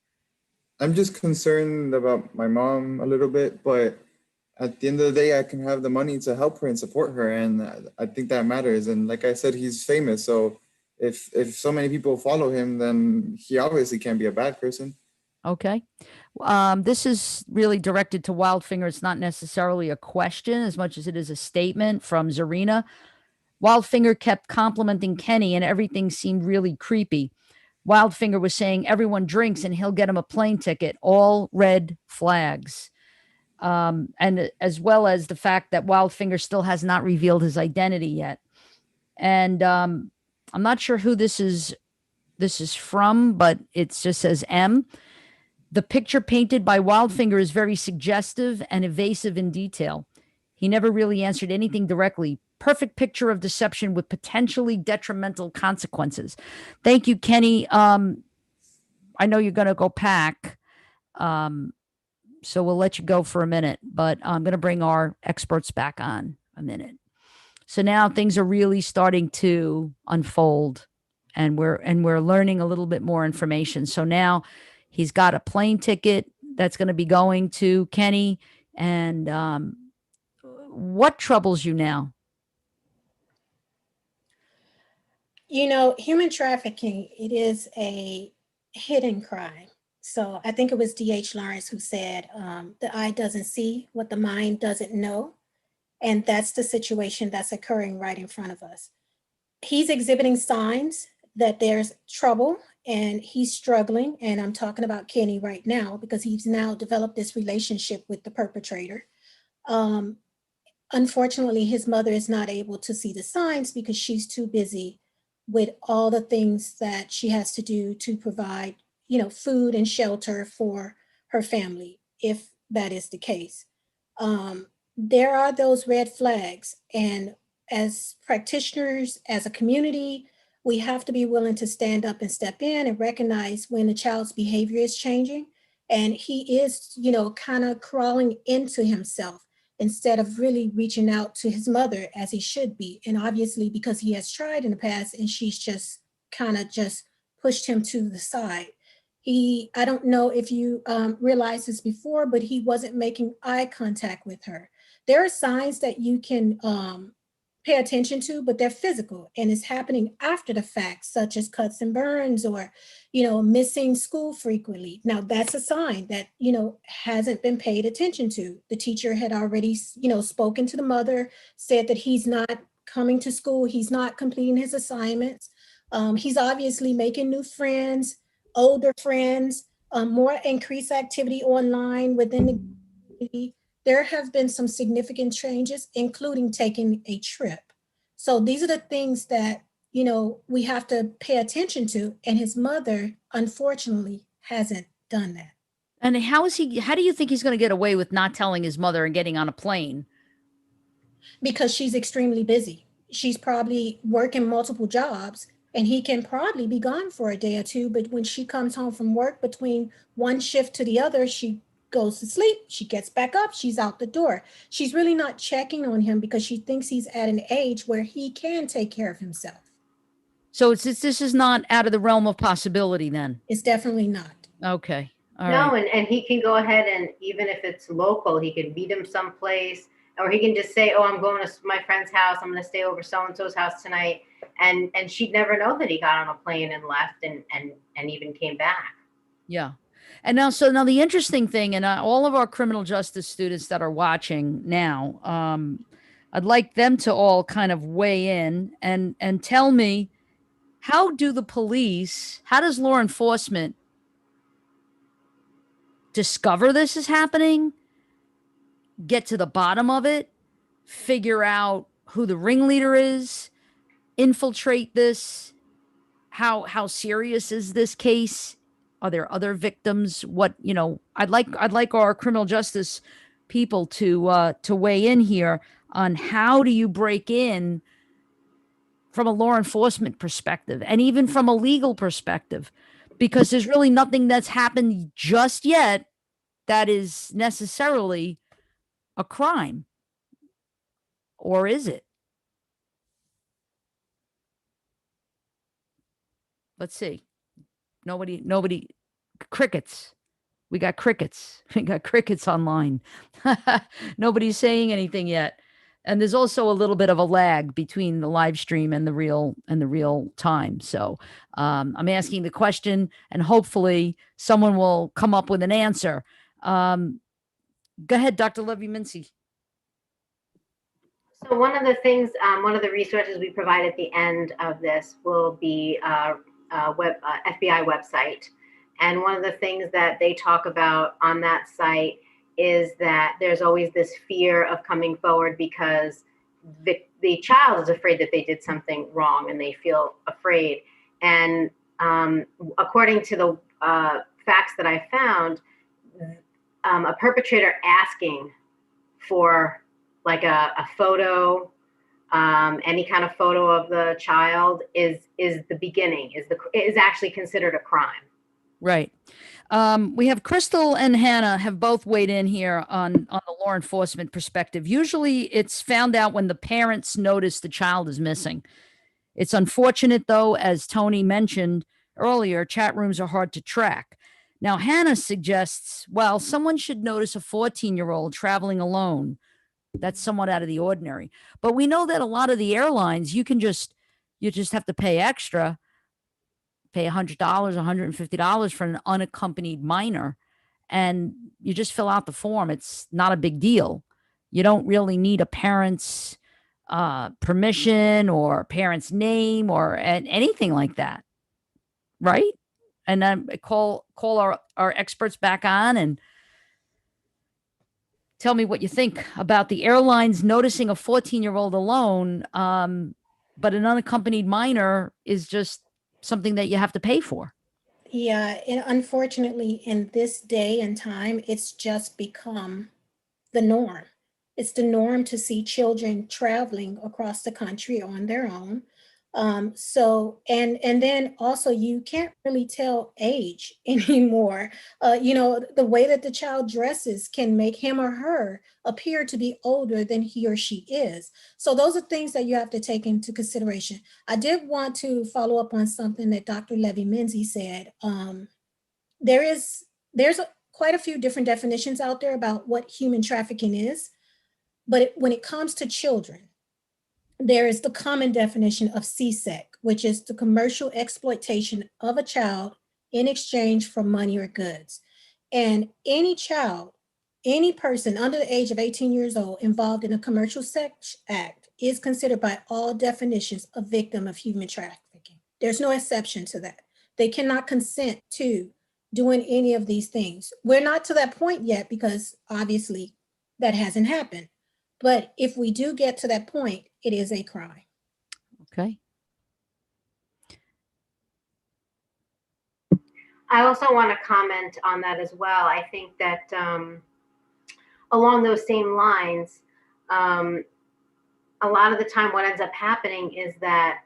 I'm just concerned about my mom a little bit, but at the end of the day, I can have the money to help her and support her, and I think that matters. And like I said, he's famous, so if so many people follow him, then he obviously can't be a bad person. Okay. This is really directed to Wildfinger. It's not necessarily a question as much as it is a statement from Zarina. Wildfinger kept complimenting Kenny and everything seemed really creepy. Wildfinger was saying everyone drinks and he'll get him a plane ticket, all red flags. And as well as the fact that Wildfinger still has not revealed his identity yet. And I'm not sure who this is from, but it just says M. The picture painted by Wildfinger is very suggestive and evasive in detail. He never really answered anything directly. Perfect picture of deception with potentially detrimental consequences. Thank you, Kenny. I know you're going to go pack. So we'll let you go for a minute, but I'm going to bring our experts back on a minute. So now things are really starting to unfold and we're learning a little bit more information. So now he's got a plane ticket that's going to be going to Kenny. And what troubles you now? Human trafficking, it is a hidden crime. So I think it was D.H. Lawrence who said, the eye doesn't see what the mind doesn't know. And that's the situation that's occurring right in front of us. He's exhibiting signs that there's trouble and he's struggling. And I'm talking about Kenny right now because he's now developed this relationship with the perpetrator. Unfortunately, his mother is not able to see the signs because she's too busy with all the things that she has to do to provide, food and shelter for her family, if that is the case. There are those red flags. And as practitioners, as a community, we have to be willing to stand up and step in and recognize when a child's behavior is changing. And he is, kind of crawling into himself instead of really reaching out to his mother as he should be. And obviously because he has tried in the past and she's just kind of just pushed him to the side. I don't know if you realized this before, but he wasn't making eye contact with her. There are signs that you can pay attention to, but they're physical and it's happening after the fact, such as cuts and burns or, missing school frequently. Now that's a sign that, hasn't been paid attention to. The teacher had already, spoken to the mother, said that he's not coming to school, he's not completing his assignments. He's obviously making new friends, older friends, more increased activity online within the community. There have been some significant changes, including taking a trip. So these are the things that, we have to pay attention to. And his mother, unfortunately, hasn't done that. And how do you think he's going to get away with not telling his mother and getting on a plane? Because she's extremely busy. She's probably working multiple jobs and he can probably be gone for a day or two. But when she comes home from work between one shift to the other, she goes to sleep, she gets back up, she's out the door. She's really not checking on him because she thinks he's at an age where he can take care of himself. So this is not out of the realm of possibility then? It's definitely not. Okay. All No, right. and he can go ahead and even if it's local, he can meet him someplace, or he can just say, "Oh, I'm going to my friend's house. I'm going to stay over so and so's house tonight," and she'd never know that he got on a plane and left and even came back. Yeah. And now the interesting thing, and all of our criminal justice students that are watching now, I'd like them to all kind of weigh in and tell me, how does law enforcement discover this is happening, get to the bottom of it, figure out who the ringleader is, infiltrate this? How serious is this case? Are there other victims? What, I'd like our criminal justice people to weigh in here on how do you break in from a law enforcement perspective and even from a legal perspective, because there's really nothing that's happened just yet that is necessarily a crime. Or is it? Let's see. Nobody, crickets. We got crickets. We got crickets online. Nobody's saying anything yet. And there's also a little bit of a lag between the live stream and the real time. So I'm asking the question, and hopefully someone will come up with an answer. Go ahead, Dr. Levy-Mincy. So one of the things, one of the resources we provide at the end of this will be FBI website. And one of the things that they talk about on that site is that there's always this fear of coming forward because the child is afraid that they did something wrong and they feel afraid. And according to the facts that I found, a perpetrator asking for like a photo, any kind of photo of the child is the beginning, is actually considered a crime. Right. We have Crystal and Hannah have both weighed in here on the law enforcement perspective. Usually it's found out when the parents notice the child is missing. It's unfortunate, though, as Tony mentioned earlier, chat rooms are hard to track. Now, Hannah suggests, well, someone should notice a 14-year-old traveling alone. That's somewhat out of the ordinary. But we know that a lot of the airlines, you just have to pay extra, pay $100, $150 for an unaccompanied minor, and you just fill out the form. It's not a big deal. You don't really need a parent's permission or a parent's name or anything like that, right? And then call our experts back on and tell me what you think about the airlines noticing a 14-year-old alone, but an unaccompanied minor is just something that you have to pay for. Yeah, and unfortunately, in this day and time, it's just become the norm. It's the norm to see children traveling across the country on their own. So, and then also you can't really tell age anymore. The way that the child dresses can make him or her appear to be older than he or she is. So those are things that you have to take into consideration. I did want to follow up on something that Dr. Levy-Mincy said. There's quite a few different definitions out there about what human trafficking is. But when it comes to children, there is the common definition of CSEC, which is the commercial exploitation of a child in exchange for money or goods. And any child, any person under the age of 18 years old involved in a commercial sex act is considered by all definitions a victim of human trafficking. There's no exception to that. They cannot consent to doing any of these things. We're not to that point yet because obviously that hasn't happened. But if we do get to that point, it is a crime. Okay. I also want to comment on that as well. I think that along those same lines, a lot of the time what ends up happening is that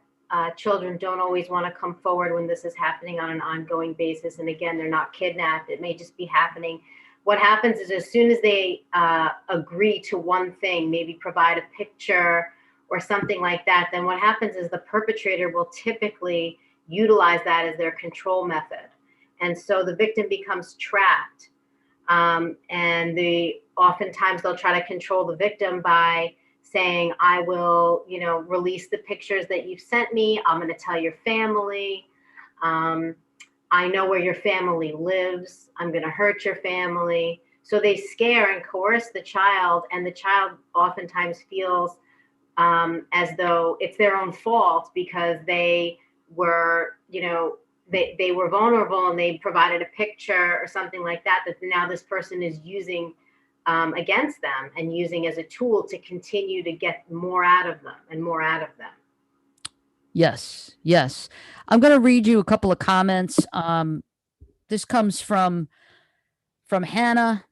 children don't always want to come forward when this is happening on an ongoing basis. And again, they're not kidnapped. It may just be happening. What happens is as soon as they agree to one thing, maybe provide a picture or something like that, then what happens is the perpetrator will typically utilize that as their control method. And so the victim becomes trapped. And oftentimes they'll try to control the victim by saying, I will, release the pictures that you've sent me. I'm going to tell your family. I know where your family lives. I'm going to hurt your family. So they scare and coerce the child, and the child oftentimes feels as though it's their own fault because they were, they were vulnerable and they provided a picture or something like that, that now this person is using against them and using as a tool to continue to get more out of them and more out of them. Yes, yes. I'm going to read you a couple of comments. This comes from Hannah.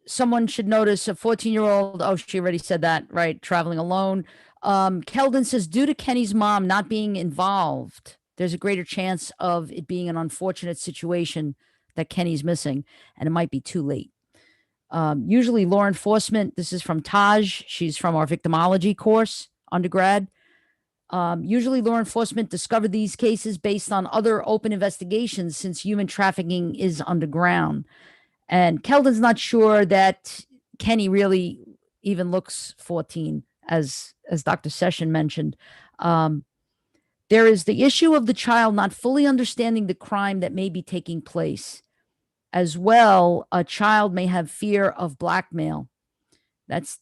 Someone should notice a 14-year-old. Oh, she already said that, right? Traveling alone. Keldon says, due to Kenny's mom not being involved, there's a greater chance of it being an unfortunate situation that Kenny's missing, and it might be too late. Usually law enforcement, this is from Taj. She's from our victimology course, undergrad. Usually law enforcement discover these cases based on other open investigations since human trafficking is underground. And Keldon's not sure that Kenny really even looks 14, as Dr. Session mentioned. There is the issue of the child not fully understanding the crime that may be taking place. As well, a child may have fear of blackmail. That's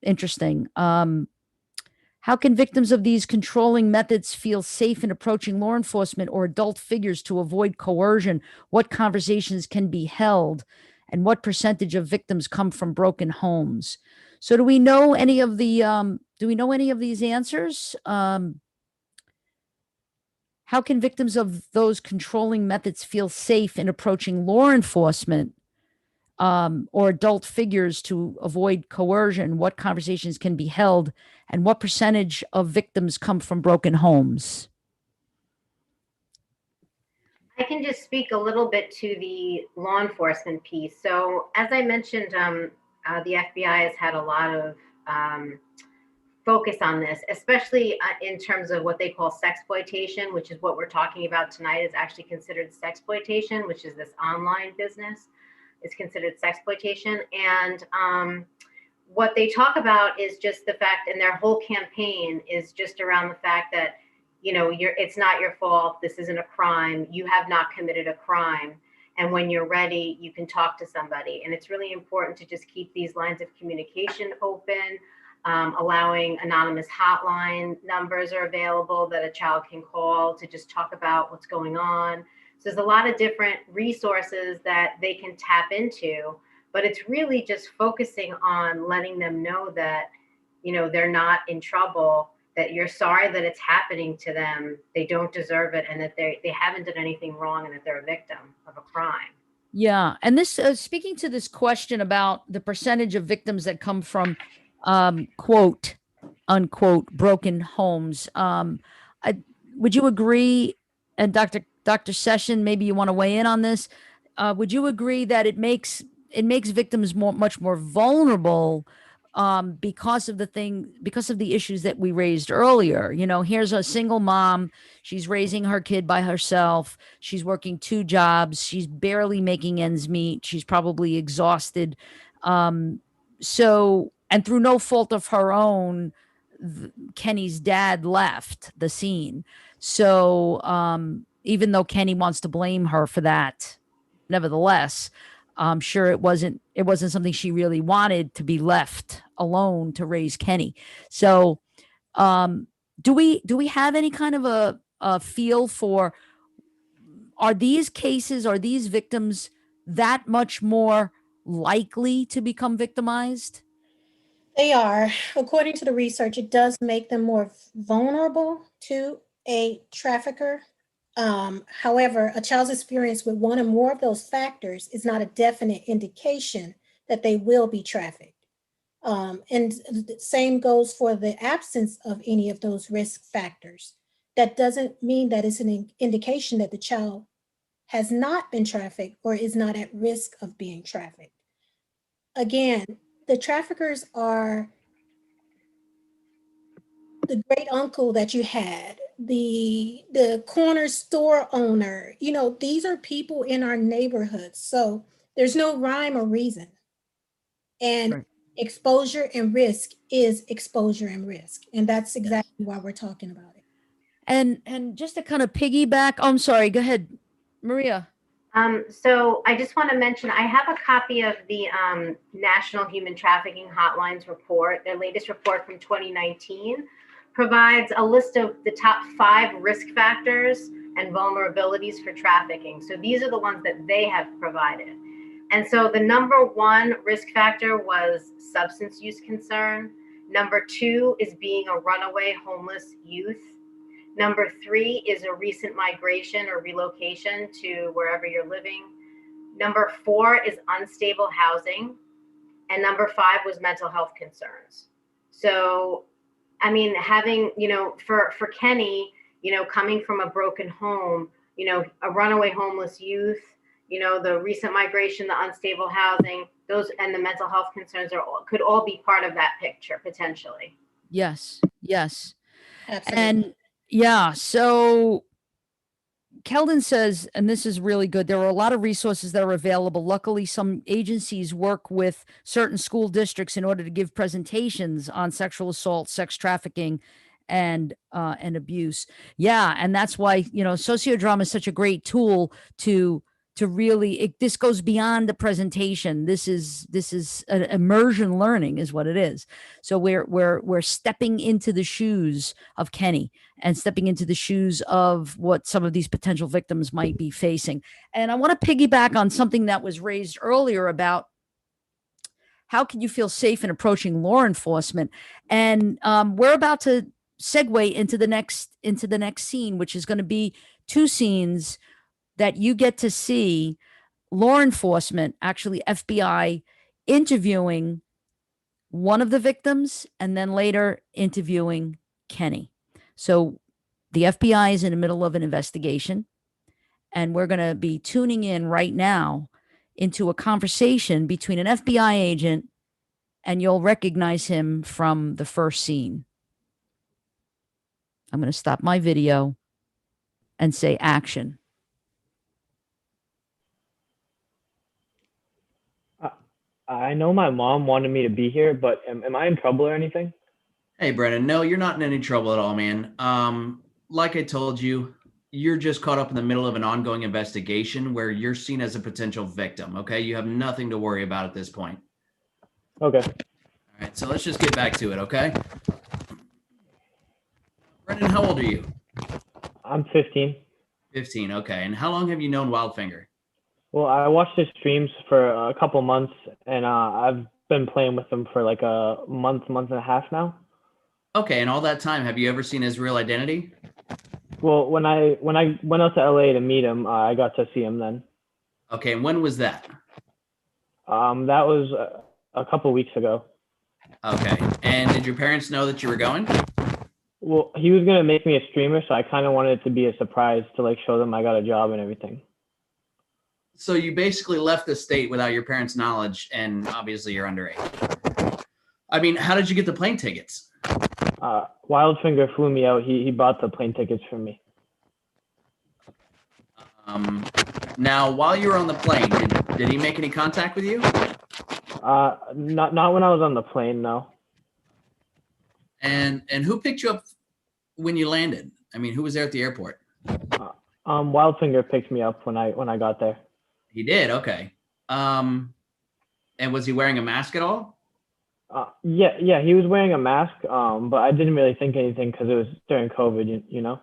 interesting. How can victims of these controlling methods feel safe in approaching law enforcement or adult figures to avoid coercion? What conversations can be held? And what percentage of victims come from broken homes? So do we know any of these answers? How can victims of those controlling methods feel safe in approaching law enforcement or adult figures to avoid coercion? What conversations can be held? And what percentage of victims come from broken homes? I can just speak a little bit to the law enforcement piece. So as I mentioned, the FBI has had a lot of focus on this, especially in terms of what they call sexploitation, which is what we're talking about tonight is actually considered sexploitation, which is this online business. It's considered sexploitation. And what they talk about is just the fact, and their whole campaign is just around the fact that, it's not your fault. This isn't a crime. You have not committed a crime. And when you're ready, you can talk to somebody. And it's really important to just keep these lines of communication open. Allowing anonymous hotline numbers are available that a child can call to just talk about what's going on. So there's a lot of different resources that they can tap into, but it's really just focusing on letting them know that, they're not in trouble, that you're sorry that it's happening to them, they don't deserve it, and that they haven't done anything wrong, and that they're a victim of a crime. Yeah. And this, speaking to this question about the percentage of victims that come from quote unquote broken homes, would you agree, and Dr. Session, maybe you want to weigh in on this, would you agree that it makes victims much more vulnerable because of the issues that we raised earlier? Here's a single mom, she's raising her kid by herself, she's working 2 jobs, she's barely making ends meet, she's probably exhausted. So and through no fault of her own, Kenny's dad left the scene. So even though Kenny wants to blame her for that, nevertheless, I'm sure it wasn't something she really wanted, to be left alone to raise Kenny. So do we have any kind of a feel for, are these cases, are these victims that much more likely to become victimized? They are. According to the research, it does make them more vulnerable to a trafficker. However, a child's experience with one or more of those factors is not a definite indication that they will be trafficked. And the same goes for the absence of any of those risk factors. That doesn't mean that it's an indication that the child has not been trafficked or is not at risk of being trafficked. Again, the traffickers are the great uncle that you had, the corner store owner. You know, these are people in our neighborhoods. So there's no rhyme or reason. And Right. exposure and risk is exposure and risk. And that's exactly why we're talking about it. And just to kind of piggyback, I'm sorry, go ahead, Maria. So I just want to mention, I have a copy of the National Human Trafficking Hotlines report. Their latest report from 2019 provides a list of the top 5 risk factors and vulnerabilities for trafficking. So these are the ones that they have provided. And so the number 1 risk factor was substance use concern. Number 2 is being a runaway homeless youth. Number 3 is a recent migration or relocation to wherever you're living. Number 4 is unstable housing. And number 5 was mental health concerns. So, I mean, having, for Kenny, coming from a broken home, a runaway homeless youth, the recent migration, the unstable housing, those, and the mental health concerns could all be part of that picture potentially. Yes. Absolutely. And yeah, so Keldon says, and this is really good, there are a lot of resources that are available. Luckily, some agencies work with certain school districts in order to give presentations on sexual assault, sex trafficking, and abuse. Yeah, and that's why, sociodrama is such a great tool to really, this goes beyond the presentation. This is an immersion learning is what it is. So we're stepping into the shoes of Kenny and stepping into the shoes of what some of these potential victims might be facing. And I want to piggyback on something that was raised earlier about how can you feel safe in approaching law enforcement? And we're about to segue into the next scene, which is going to be 2 scenes that you get to see law enforcement, actually FBI, interviewing one of the victims and then later interviewing Kenny. So the FBI is in the middle of an investigation, and we're going to be tuning in right now into a conversation between an FBI agent, and you'll recognize him from the first scene. I'm going to stop my video and say action. I know my mom wanted me to be here, but am I in trouble or anything? Hey, Brennan. No, you're not in any trouble at all, man. Like I told you, you're just caught up in the middle of an ongoing investigation where you're seen as a potential victim, okay? You have nothing to worry about at this point. Okay. All right, so let's just get back to it, okay? Brennan, how old are you? I'm 15. 15, okay. And how long have you known Wildfinger? Well, I watched his streams for a couple months, and I've been playing with him for like a month and a half now. Okay, and all that time, have you ever seen his real identity? Well, when I went out to LA to meet him, I got to see him then. Okay, and when was that? That was a couple weeks ago. Okay, and did your parents know that you were going? Well, he was gonna make me a streamer, so I kind of wanted it to be a surprise to like show them I got a job and everything. So you basically left the state without your parents' knowledge, and obviously you're underage. I mean, how did you get the plane tickets? Wildfinger flew me out. He bought the plane tickets for me. Now, while you were on the plane, did he make any contact with you? Not when I was on the plane, no. And who picked you up when you landed? I mean, who was there at the airport? Wildfinger picked me up when I got there. He did. Okay. And was he wearing a mask at all? Yeah, he was wearing a mask. But I didn't really think anything because it was during COVID, you know.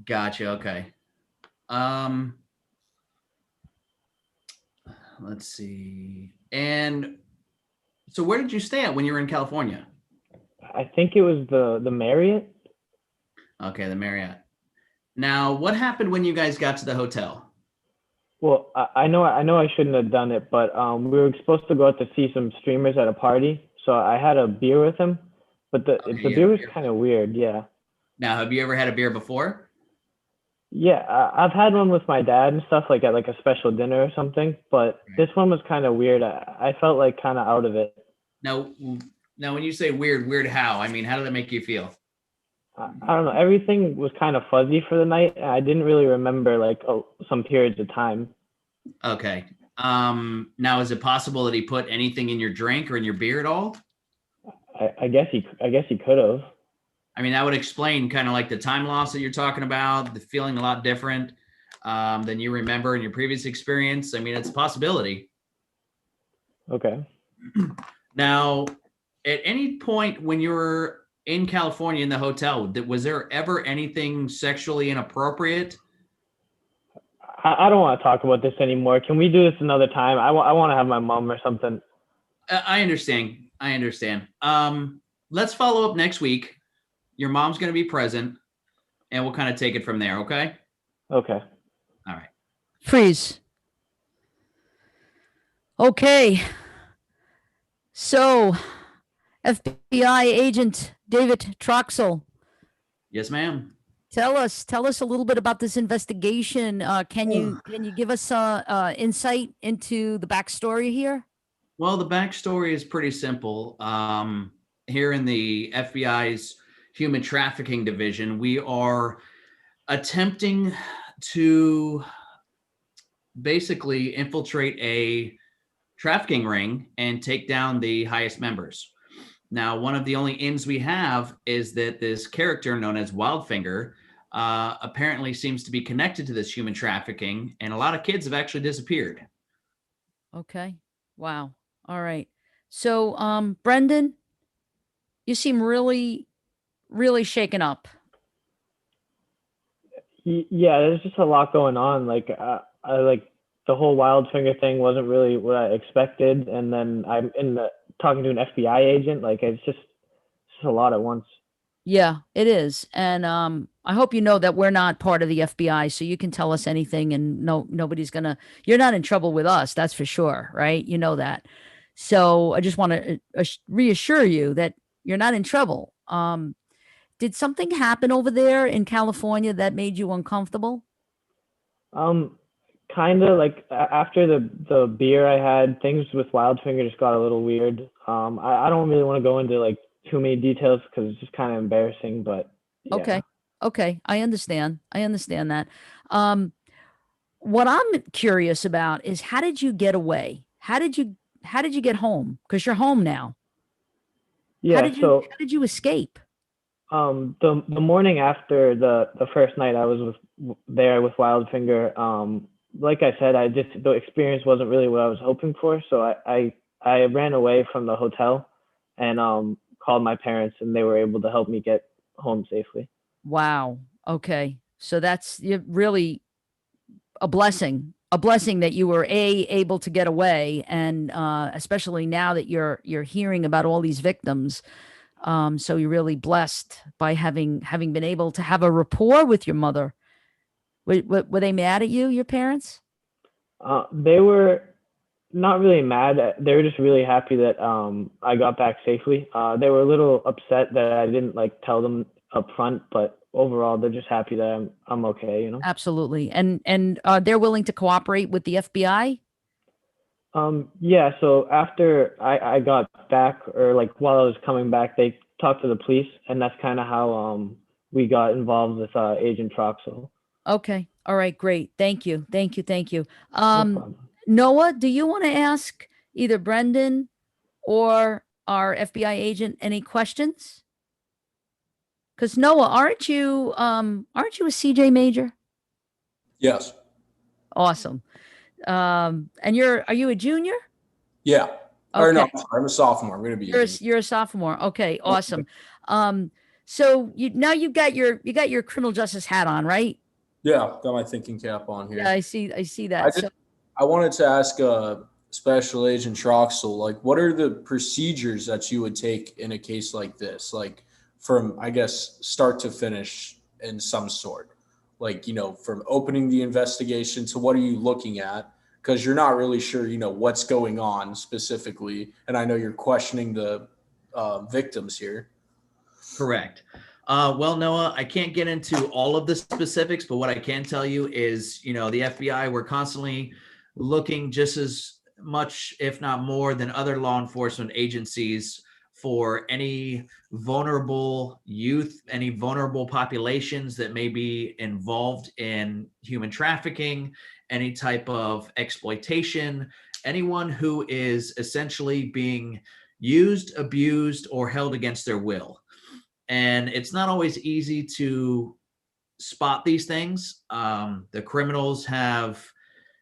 Gotcha. Okay. Let's see. And so where did you stay at when you were in California? I think it was the Marriott. Okay, the Marriott. Now, what happened when you guys got to the hotel? Well, I know I shouldn't have done it, but we were supposed to go out to see some streamers at a party. So I had a beer with him, but the beer was kind of weird. Yeah. Now, have you ever had a beer before? Yeah, I've had one with my dad and stuff, like at like a special dinner or something. But this one was kind of weird. I felt like kind of out of it. Now, when you say weird how? I mean, how did that make you feel? I don't know. Everything was kind of fuzzy for the night. I didn't really remember like some periods of time. Okay. Now, is it possible that he put anything in your drink or in your beer at all? I guess he could have. I mean, that would explain kind of like the time loss that you're talking about, the feeling a lot different than you remember in your previous experience. I mean, it's a possibility. Okay. Now, at any point when you were in California in the hotel, was there ever anything sexually inappropriate? I don't want to talk about this anymore. Can we do this another time? I want to have my mom or something. I understand. Let's follow up next week. Your mom's going to be present, and we'll kind of take it from there, okay? Okay. All right. Freeze. Okay. So, FBI agent David Troxel. Yes, ma'am. Tell us a little bit about this investigation. Can you give us insight into the backstory here? Well, the backstory is pretty simple. Here in the FBI's Human Trafficking Division, we are attempting to basically infiltrate a trafficking ring and take down the highest members. Now, one of the only ins we have is that this character known as Wildfinger apparently seems to be connected to this human trafficking, and a lot of kids have actually disappeared. Okay. Wow. All right. So, Brendan, you seem really shaken up. Yeah, there's just a lot going on. Like, I like the whole Wildfinger thing wasn't really what I expected, and then I'm talking to an FBI agent. Like, it's just a lot at once. Yeah, it is. And I hope you know that we're not part of the FBI, so you can tell us anything and nobody's gonna, you're not in trouble with us, that's for sure, right? You know that. So I just want to reassure you that you're not in trouble. Did something happen over there in California that made you uncomfortable? Kind of like after the beer I had, things with Wildfinger just got a little weird. I don't really want to go into like too many details because it's just kind of embarrassing, but yeah. Okay. I understand that. What I'm curious about is, how did you get away? How did you get home? Because you're home now. Yeah. How did you escape? The morning after the first night I was there with Wildfinger, like I said, the experience wasn't really what I was hoping for. So I ran away from the hotel and called my parents, and they were able to help me get home safely. Wow. Okay. So that's really a blessing that you were able to get away, and especially now that you're hearing about all these victims. So you're really blessed by having been able to have a rapport with your mother. Were they mad at you, your parents? They were not really mad. They were just really happy that I got back safely. They were a little upset that I didn't like tell them up front, but overall they're just happy that I'm okay, you know? Absolutely. And they're willing to cooperate with the FBI? Yeah, so after I got back, or like while I was coming back, they talked to the police, and that's kind of how we got involved with Agent Troxel. Okay. All right, great. Thank you. No problem. Noah, do you want to ask either Brendan or our FBI agent any questions? Because Noah, aren't you a CJ major? Yes. Awesome. And are you a junior? Yeah. Or no, Okay. I'm sorry, I'm a sophomore. I'm going to be a junior. You're a sophomore. Okay, awesome. So you've got your criminal justice hat on, right? Yeah, got my thinking cap on here. Yeah, I see that. I wanted to ask Special Agent Troxel, like, what are the procedures that you would take in a case like this? Like, from, I guess, start to finish in some sort. Like, from opening the investigation to what are you looking at? Because you're not really sure, what's going on specifically. And I know you're questioning the victims here. Correct. Well, Noah, I can't get into all of the specifics, but what I can tell you is, the FBI, we're constantly looking just as much, if not more, than other law enforcement agencies for any vulnerable youth, any vulnerable populations that may be involved in human trafficking, any type of exploitation, anyone who is essentially being used, abused, or held against their will. And it's not always easy to spot these things. The criminals have,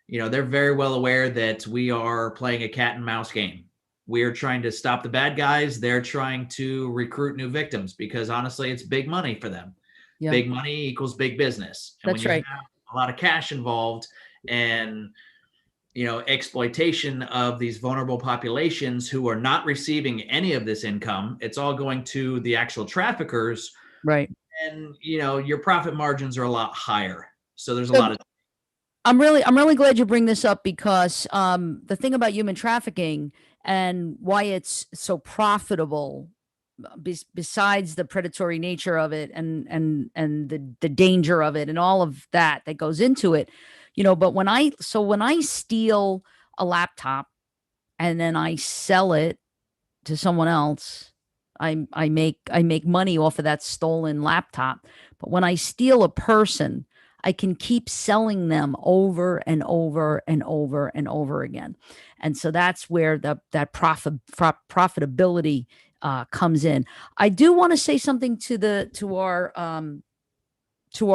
they're very well aware that we are playing a cat and mouse game. We are trying to stop the bad guys. They're trying to recruit new victims because honestly, it's big money for them. Yeah. Big money equals big business. And That's when you right. have a lot of cash involved and exploitation of these vulnerable populations who are not receiving any of this income, it's all going to the actual traffickers. Right. And, your profit margins are a lot higher. So there's a lot of. I'm really glad you bring this up because the thing about human trafficking and why it's so profitable, besides the predatory nature of it and the danger of it and all of that goes into it, but when I steal a laptop and then I sell it to someone else, I make money off of that stolen laptop. But when I steal a person, I can keep selling them over and over and over and over again. And so that's where that profitability comes in. I do want to say something to our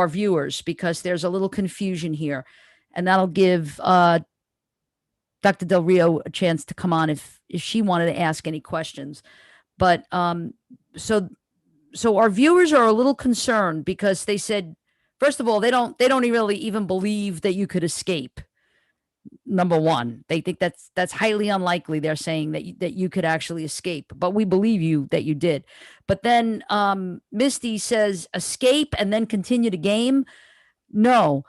viewers because there's a little confusion here, and that'll give Dr. Del Rio a chance to come on if she wanted to ask any questions. But so our viewers are a little concerned because they said, first of all, they don't really even believe that you could escape. Number one, they think that's highly unlikely. They're saying that you could actually escape, but we believe you that you did. But then Misty says escape and then continue the game. No,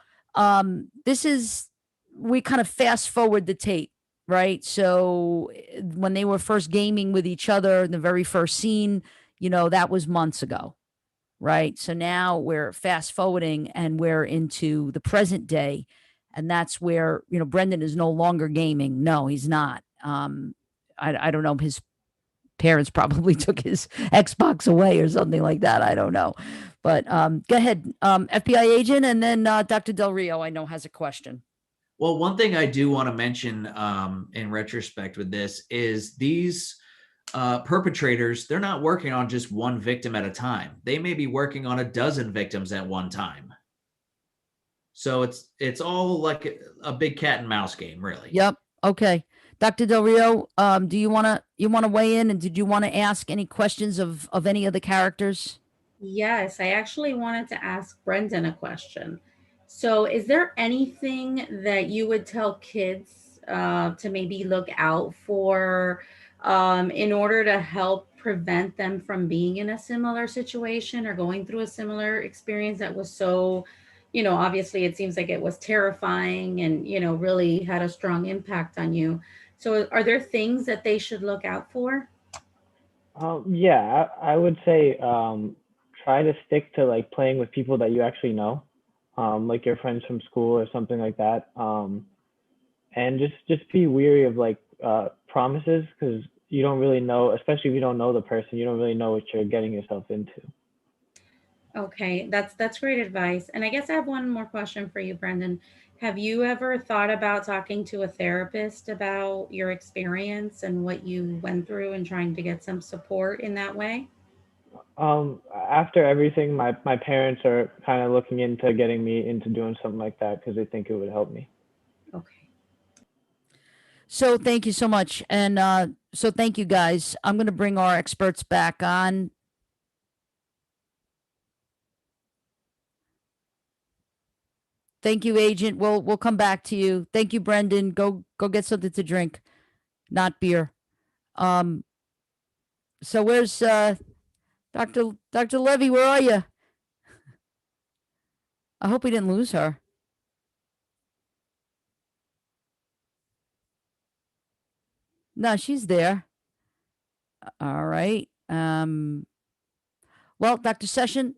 we kind of fast forward the tape, right? So when they were first gaming with each other in the very first scene, that was months ago. Right. So now we're fast forwarding and we're into the present day. And that's where, Brendan is no longer gaming. No, he's not. I don't know. His parents probably took his Xbox away or something like that. I don't know. But go ahead, FBI agent. And then Dr. Del Rio, I know, has a question. Well, one thing I do want to mention in retrospect with this is these perpetrators, they're not working on just one victim at a time. They may be working on a dozen victims at one time. So it's all like a big cat and mouse game, really. Yep. Okay. Dr. Del Rio, do you want to weigh in, and did you want to ask any questions of any of the characters? Yes, I actually wanted to ask Brendan a question. So is there anything that you would tell kids to maybe look out for in order to help prevent them from being in a similar situation or going through a similar experience that was so, obviously it seems like it was terrifying and, really had a strong impact on you. So are there things that they should look out for? Yeah, I would say try to stick to like playing with people that you actually know, like your friends from school or something like that. And just be weary of like promises, because you don't really know, especially if you don't know the person, you don't really know what you're getting yourself into. Okay, that's great advice. And I guess I have one more question for you, Brendan. Have you ever thought about talking to a therapist about your experience and what you went through and trying to get some support in that way? After everything, my parents are kind of looking into getting me into doing something like that because they think it would help me. Okay. So thank you so much. And so thank you guys. I'm going to bring our experts back on. Thank you, agent. We'll come back to you. Thank you, Brendan. Go get something to drink, not beer. So where's Dr. Levy? Where are you? I hope we didn't lose her. No, she's there. All right. Well, Dr. Session,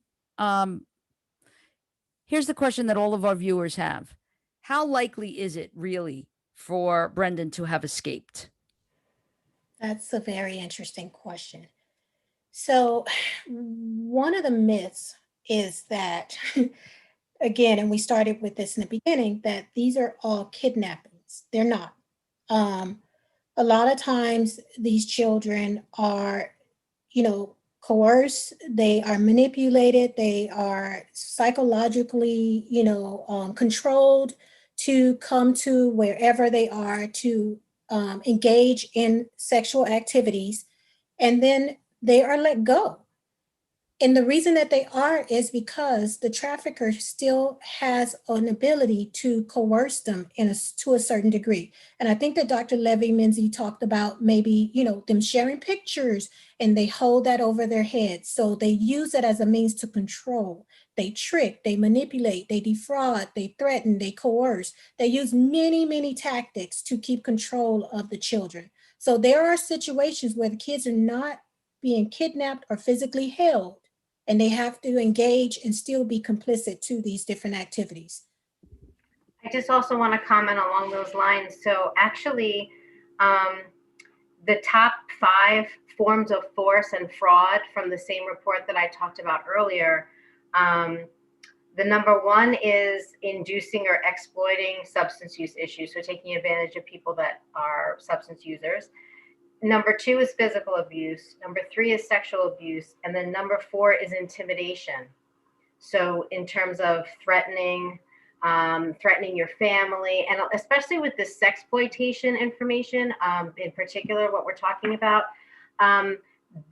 here's the question that all of our viewers have. How likely is it really for Brendan to have escaped? That's a very interesting question. So, one of the myths is that, again, and we started with this in the beginning, that these are all kidnappings. They're not. A lot of times, these children are, coerced, they are manipulated, they are psychologically, controlled to come to wherever they are to engage in sexual activities, and then they are let go. And the reason that they are is because the trafficker still has an ability to coerce them to a certain degree. And I think that Dr. Levy-Menzi talked about maybe, them sharing pictures and they hold that over their heads. So they use it as a means to control. They trick, they manipulate, they defraud, they threaten, they coerce. They use many, many tactics to keep control of the children. So there are situations where the kids are not being kidnapped or physically held, and they have to engage and still be complicit to these different activities. I just also want to comment along those lines. So actually, the top 5 forms of force and fraud from the same report that I talked about earlier, the number 1 is inducing or exploiting substance use issues, so taking advantage of people that are substance users. Number 2 is physical abuse. Number 3 is sexual abuse. And then number 4 is intimidation. So in terms of threatening your family, and especially with the sexploitation information, in particular, what we're talking about,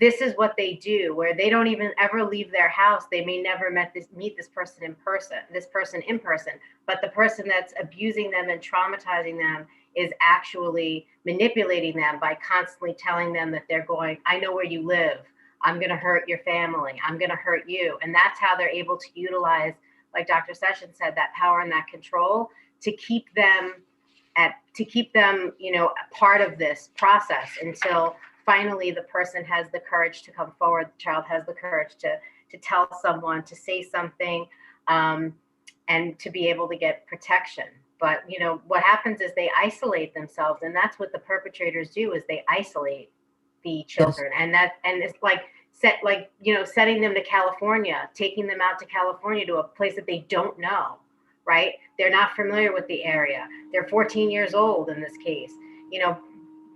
this is what they do, where they don't even ever leave their house. They may never meet this person in person, but the person that's abusing them and traumatizing them is actually manipulating them by constantly telling them that they're going, I know where you live. I'm going to hurt your family. I'm going to hurt you. And that's how they're able to utilize, like Dr. Sessions said, that power and that control to keep them, a part of this process until finally the person has the courage to come forward. The child has the courage to tell someone, to say something, and to be able to get protection. But, what happens is they isolate themselves, and that's what the perpetrators do, is they isolate the children. Yes. And it's like setting them to California, taking them out to California to a place that they don't know, right? They're not familiar with the area. They're 14 years old in this case.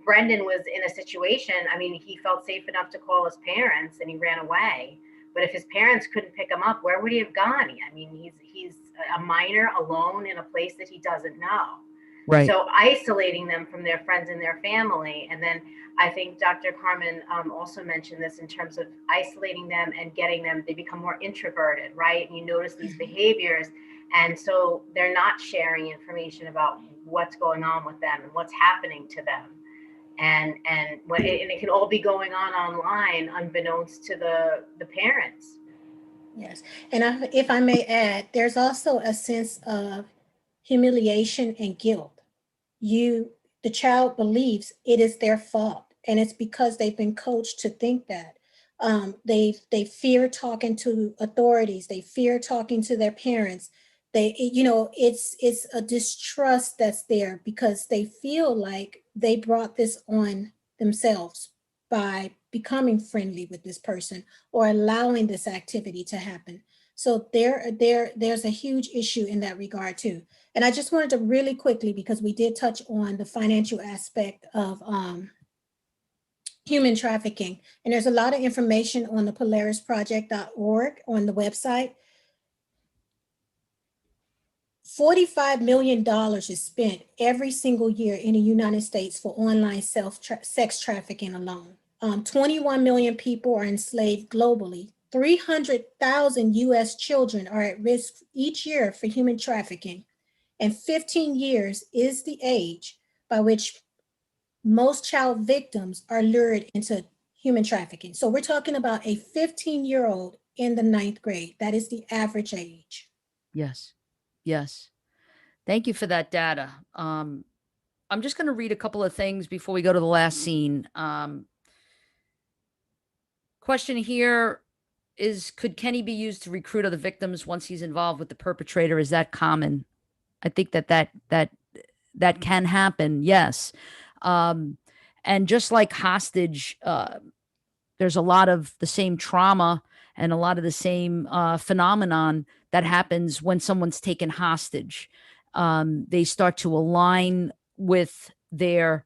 Brendan was in a situation, he felt safe enough to call his parents and he ran away. But if his parents couldn't pick him up, where would he have gone? He's a minor alone in a place that he doesn't know. Right. So isolating them from their friends and their family. And then I think Dr. Carmen also mentioned this in terms of isolating them and getting them, they become more introverted, right? And you notice these behaviors. And so they're not sharing information about what's going on with them and what's happening to them. And it can all be going on online unbeknownst to the parents. Yes. And if I may add, there's also a sense of humiliation and guilt. The child believes it is their fault, and it's because they've been coached to think that. They fear talking to authorities. They fear talking to their parents. It's a distrust that's there because they feel like they brought this on themselves by becoming friendly with this person or allowing this activity to happen. So there's a huge issue in that regard too. And I just wanted to really quickly, because we did touch on the financial aspect of human trafficking. And there's a lot of information on the polarisproject.org on the website. $45 million is spent every single year in the United States for online sex trafficking alone. 21 million people are enslaved globally. 300,000 US children are at risk each year for human trafficking. And 15 years is the age by which most child victims are lured into human trafficking. So we're talking about a 15-year-old in the 9th grade. That is the average age. Yes. Yes. Thank you for that data. I'm just going to read a couple of things before we go to the last scene. Question here is, could Kenny be used to recruit other victims once he's involved with the perpetrator? Is that common? I think that can happen. Yes. And just like hostage, there's a lot of the same trauma and a lot of the same phenomenon that happens when someone's taken hostage. They start to align with the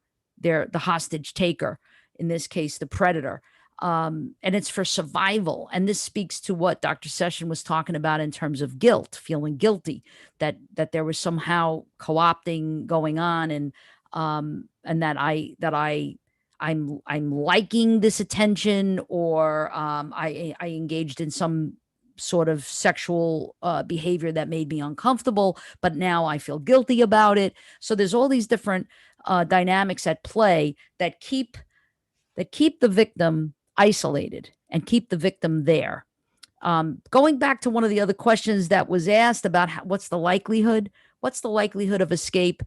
hostage taker, in this case, the predator. And it's for survival. And this speaks to what Dr. Session was talking about in terms of guilt, feeling guilty that there was somehow co-opting going on, and that I'm liking this attention, or I engaged in some sort of sexual behavior that made me uncomfortable, but now I feel guilty about it. So there's all these different dynamics at play that keep the victim isolated and keep the victim there. Going back to one of the other questions that was asked about what's the likelihood of escape?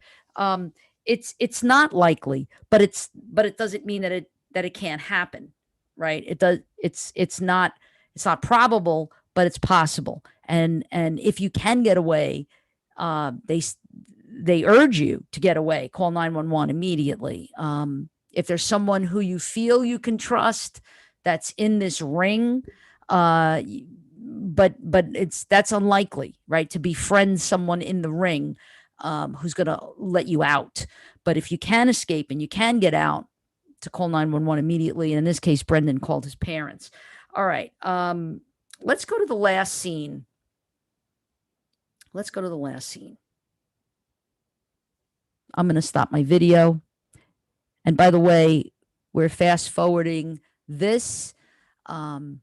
It's not likely, but it doesn't mean that it can't happen, right? It does. It's not probable, but it's possible. And if you can get away, they urge you to get away. Call 911 immediately. If there's someone who you feel you can trust that's in this ring, but that's unlikely, right? To befriend someone in the ring who's going to let you out. But if you can escape and you can get out, to call 911 immediately. And in this case, Brendan called his parents. All right. Let's go to the last scene. I'm going to stop my video. And by the way, we're fast forwarding this to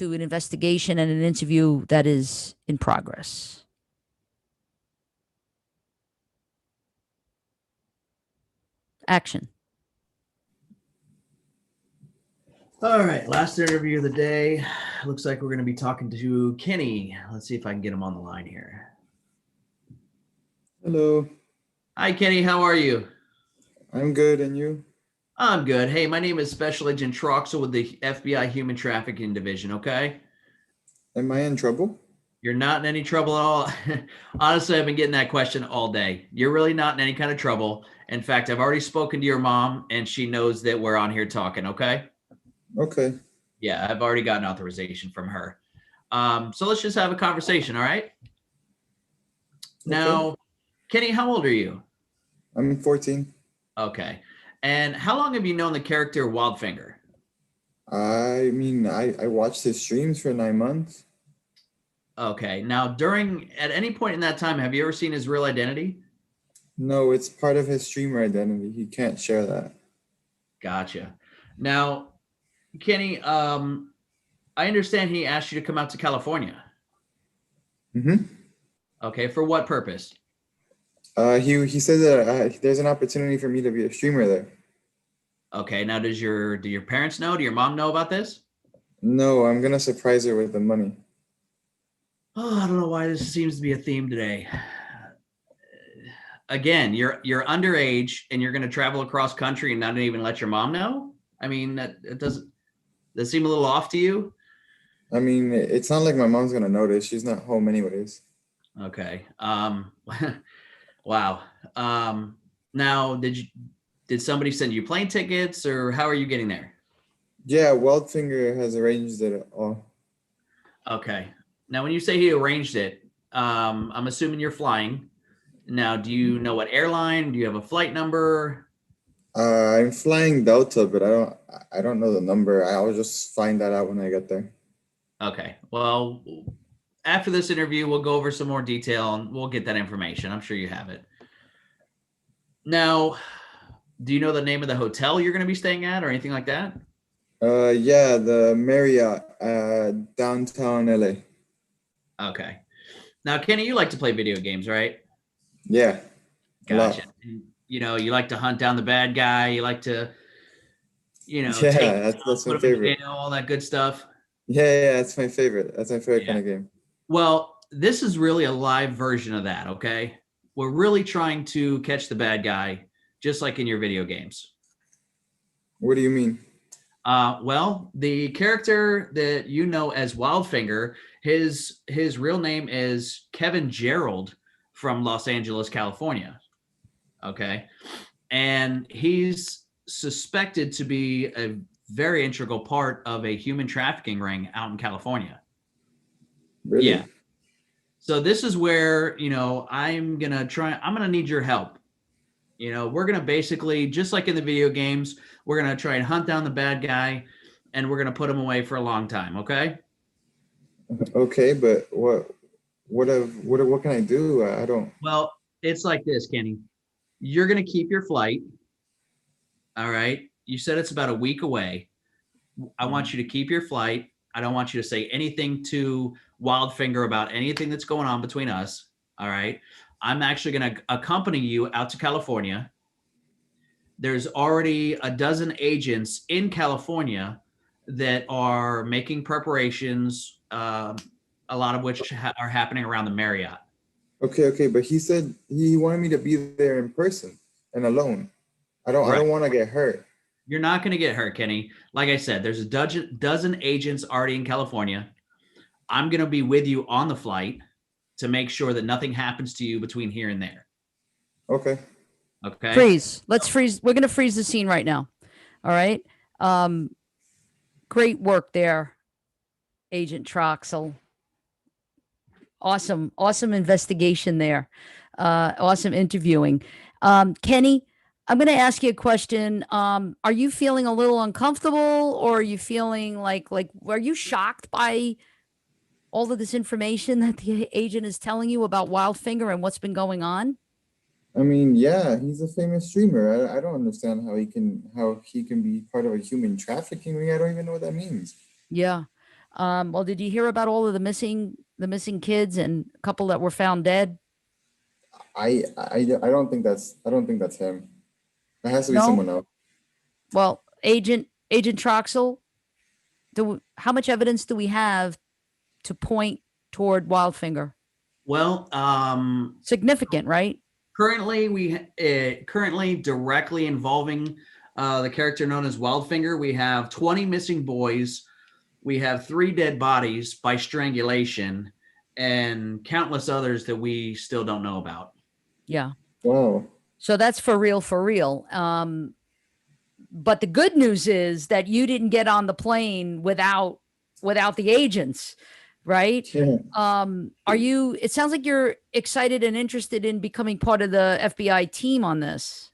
an investigation and an interview that is in progress. Action. All right, last interview of the day. Looks like we're going to be talking to Kenny. Let's see if I can get him on the line here. Hello. Hi, Kenny. How are you? I'm good, and you? I'm good. Hey, my name is Special Agent Troxel with the FBI Human Trafficking Division, okay? Am I in trouble? You're not in any trouble at all. Honestly, I've been getting that question all day. You're really not in any kind of trouble. In fact, I've already spoken to your mom, and she knows that we're on here talking, okay? Okay. Yeah, I've already gotten authorization from her. So let's just have a conversation, all right? Now, Kenny, how old are you? I'm 14. Okay. And how long have you known the character Wildfinger? I mean, I watched his streams for 9 months. Okay. Now, at any point in that time, have you ever seen his real identity? No, it's part of his streamer identity. He can't share that. Gotcha. Now, Kenny, I understand he asked you to come out to California. Mm-hmm. Okay. For what purpose? He said that there's an opportunity for me to be a streamer there. Okay. Now, do your parents know? Do your mom know about this? No, I'm gonna surprise her with the money. Oh, I don't know why this seems to be a theme today. Again, you're underage and you're going to travel across country and not even let your mom know? I mean, that doesn't seem a little off to you? I mean, it's not like my mom's gonna notice. She's not home anyways. Okay. Wow. Now, did somebody send you plane tickets, or how are you getting there? Yeah, Wildfinger has arranged it all. Okay. Now, when you say he arranged it, I'm assuming you're flying. Now, do you know what airline? Do you have a flight number? I'm flying Delta, but I don't know the number. I'll just find that out when I get there. Okay. Well, after this interview, we'll go over some more detail and we'll get that information. I'm sure you have it. Now, do you know the name of the hotel you're going to be staying at or anything like that? Yeah, the Marriott, downtown LA. Okay. Now, Kenny, you like to play video games, right? Yeah. Gotcha. And, you know, you like to hunt down the bad guy. You like to, Yeah, take that's my put him in favorite. jail, all that good stuff. Yeah, that's my favorite. That's my favorite Yeah. kind of game. Well, this is really a live version of that, okay? We're really trying to catch the bad guy, just like in your video games. What do you mean? Well, the character that you know as Wildfinger, his real name is Kevin Gerald from Los Angeles, California. Okay. And he's suspected to be a very integral part of a human trafficking ring out in California. Really? Yeah. So this is where, I'm going to need your help. We're going to basically, just like in the video games, we're going to try and hunt down the bad guy and we're going to put him away for a long time. Okay. Okay, but what can I do? I don't. Well, it's like this, Kenny. You're going to keep your flight. All right. You said it's about a week away. I want you to keep your flight. I don't want you to say anything to Wildfinger about anything that's going on between us. All right. I'm actually going to accompany you out to California. There's already a dozen agents in California that are making preparations, a lot of which are happening around the Marriott. Okay, but he said he wanted me to be there in person and alone. I don't want to get hurt. You're not going to get hurt, Kenny. Like I said, there's a dozen agents already in California. I'm going to be with you on the flight to make sure that nothing happens to you between here and there. Okay. Okay. Freeze. Let's freeze. We're going to freeze the scene right now. All right. Great work there, Agent Troxel. Awesome investigation there. Awesome interviewing. Kenny, I'm going to ask you a question. Are you feeling a little uncomfortable, or are you feeling like are you shocked by all of this information that the agent is telling you about Wildfinger and what's been going on? I mean, yeah, he's a famous streamer. I don't understand how he can be part of a human trafficking ring. I don't even know what that means. Yeah. Well, did you hear about all of the missing kids and a couple that were found dead? I don't think that's him. It has to be No? someone else. Well, Agent Troxel, how much evidence do we have to point toward Wildfinger? Well, significant, right? Currently directly involving the character known as Wildfinger, we have 20 missing boys. We have 3 dead bodies by strangulation and countless others that we still don't know about. Yeah. Wow. So that's for real. But the good news is that you didn't get on the plane without the agents, right? Yeah. It sounds like you're excited and interested in becoming part of the FBI team on this.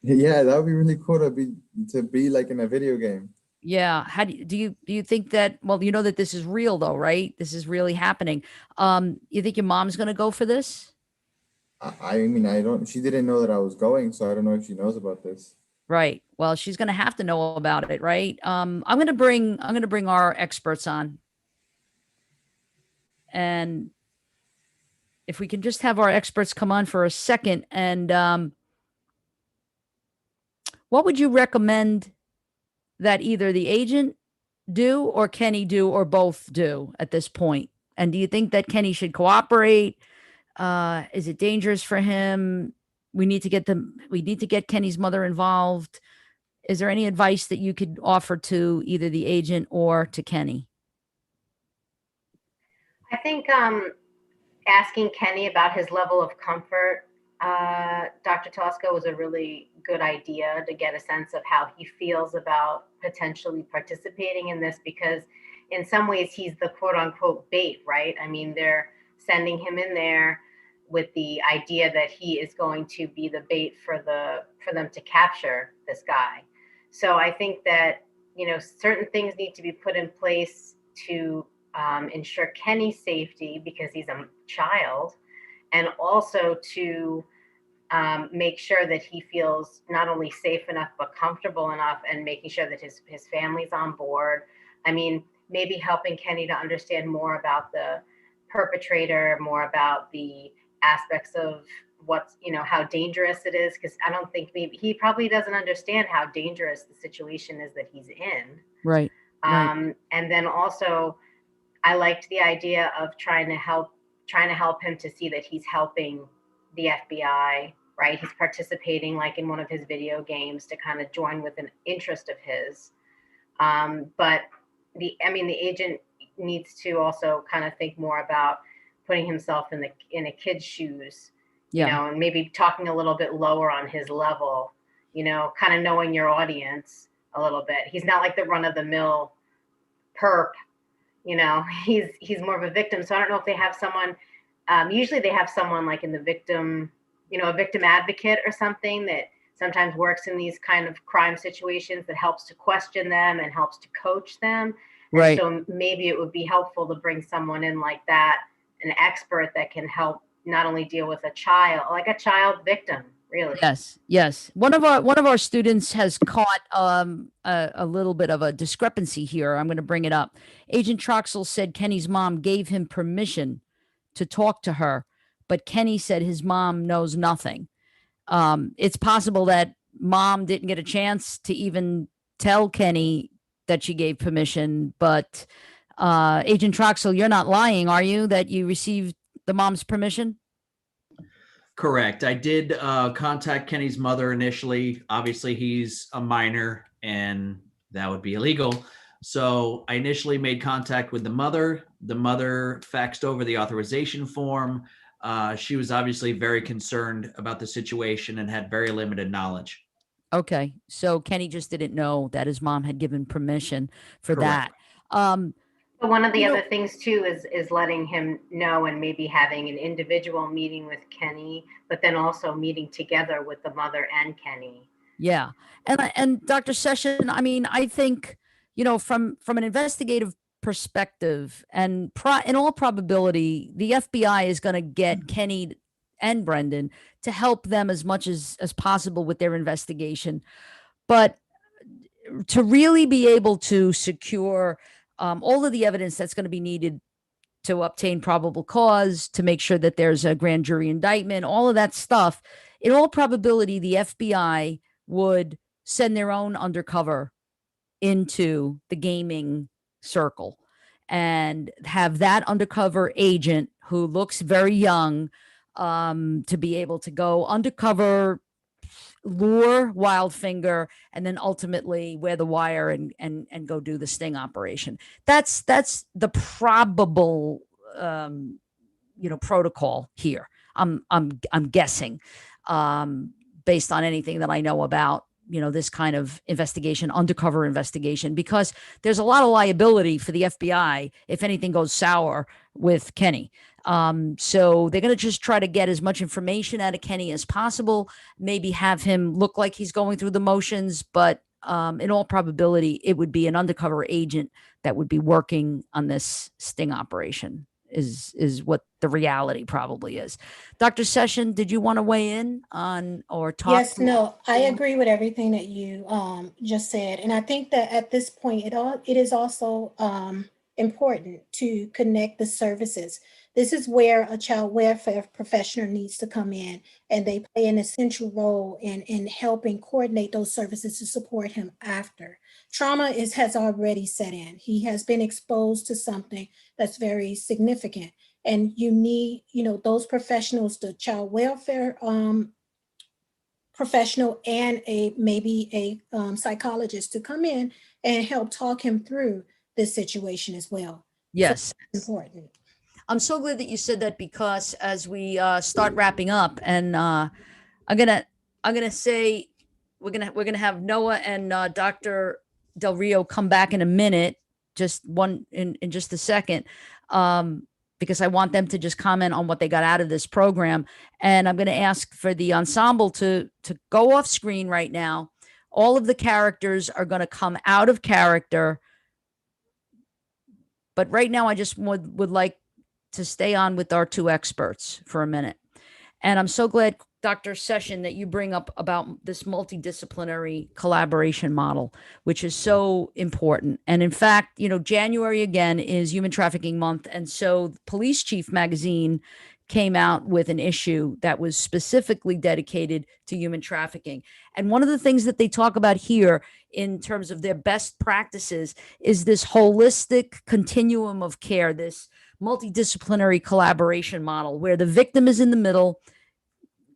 Yeah, that would be really cool to be like in a video game. Yeah. How do you think that, well, you know that this is real though, right? This is really happening. You think your mom's going to go for this? I mean, she didn't know that I was going, so I don't know if she knows about this. Right. Well, she's going to have to know about it, right? I'm going to bring our experts on. And if we can just have our experts come on for a second, and what would you recommend that either the agent do or Kenny do or both do at this point? And do you think that Kenny should cooperate? Is it dangerous for him? We need to get Kenny's mother involved. Is there any advice that you could offer to either the agent or to Kenny? I think asking Kenny about his level of comfort, Dr. Tosco, was a really good idea to get a sense of how he feels about potentially participating in this, because in some ways he's the quote unquote bait, right? I mean, they're sending him in there with the idea that he is going to be the bait for them to capture this guy. So I think that, you know, certain things need to be put in place to ensure Kenny's safety because he's a child, and also to make sure that he feels not only safe enough but comfortable enough, and making sure that his family's on board. I mean, maybe helping Kenny to understand more about the perpetrator, more about the aspects of what's, you know, how dangerous it is, because I don't think, maybe he probably doesn't understand how dangerous the situation is that he's in. Right. And then also I liked the idea of trying to help him to see that he's helping the FBI, right? He's participating like in one of his video games to kind of join with an interest of his. But the agent needs to also kind of think more about putting himself in a kid's shoes, you know, and maybe talking a little bit lower on his level, you know, kind of knowing your audience a little bit. He's not like the run of the mill perp, you know, he's more of a victim. So I don't know if they have someone, usually they have someone like in the victim, you know, a victim advocate or something that sometimes works in these kind of crime situations, that helps to question them and helps to coach them. Right. And so maybe it would be helpful to bring someone in like that, an expert that can help not only deal with a child, like a child victim, really. Yes. One of our students has caught a little bit of a discrepancy here. I'm going to bring it up. Agent Troxel said Kenny's mom gave him permission to talk to her, but Kenny said his mom knows nothing. It's possible that mom didn't get a chance to even tell Kenny that she gave permission, but Agent Troxel, you're not lying, are you, that you received the mom's permission? Correct. I did contact Kenny's mother initially. Obviously, he's a minor and that would be illegal. So I initially made contact with the mother. The mother faxed over the authorization form. She was obviously very concerned about the situation and had very limited knowledge. Okay. So Kenny just didn't know that his mom had given permission for Correct. that. But one of the other things too is letting him know, and maybe having an individual meeting with Kenny, but then also meeting together with the mother and Kenny. Yeah. And Dr. Session, I mean, I think, you know, from an investigative perspective, and in all probability, the FBI is going to get Kenny and Brendan to help them as much as possible with their investigation. But to really be able to secure all of the evidence that's going to be needed to obtain probable cause, to make sure that there's a grand jury indictment, all of that stuff, in all probability, the FBI would send their own undercover into the gaming circle and have that undercover agent, who looks very young, to be able to go undercover, lure Wildfinger, and then ultimately wear the wire and go do the sting operation. That's the probable protocol here. I'm guessing, based on anything that I know about this kind of investigation, undercover investigation, because there's a lot of liability for the FBI if anything goes sour with Kenny. So they're going to just try to get as much information out of Kenny as possible, maybe have him look like he's going through the motions, but in all probability, it would be an undercover agent that would be working on this sting operation, is what the reality probably is. Dr. Session, did you want to weigh in on or talk? Yes, no, I agree with everything that you just said. And I think that at this point, it is also important to connect the services. This is where a child welfare professional needs to come in, and they play an essential role in helping coordinate those services to support him after. Trauma has already set in. He has been exposed to something that's very significant. And you need, those professionals, the child welfare professional and maybe a psychologist, to come in and help talk him through this situation as well. Yes. So it's important. I'm so glad that you said that, because as we start wrapping up, and I'm gonna say we're gonna have Noah and Dr. Del Rio come back in a minute just one in just a second, because I want them to just comment on what they got out of this program. And I'm going to ask for the ensemble to go off screen right now. All of the characters are going to come out of character. But right now, I just would like to stay on with our two experts for a minute. And I'm so glad, Dr. Session, that you bring up about this multidisciplinary collaboration model, which is so important. And in fact, January again is Human Trafficking Month. And so Police Chief magazine came out with an issue that was specifically dedicated to human trafficking. And one of the things that they talk about here in terms of their best practices is this holistic continuum of care, this multidisciplinary collaboration model where the victim is in the middle,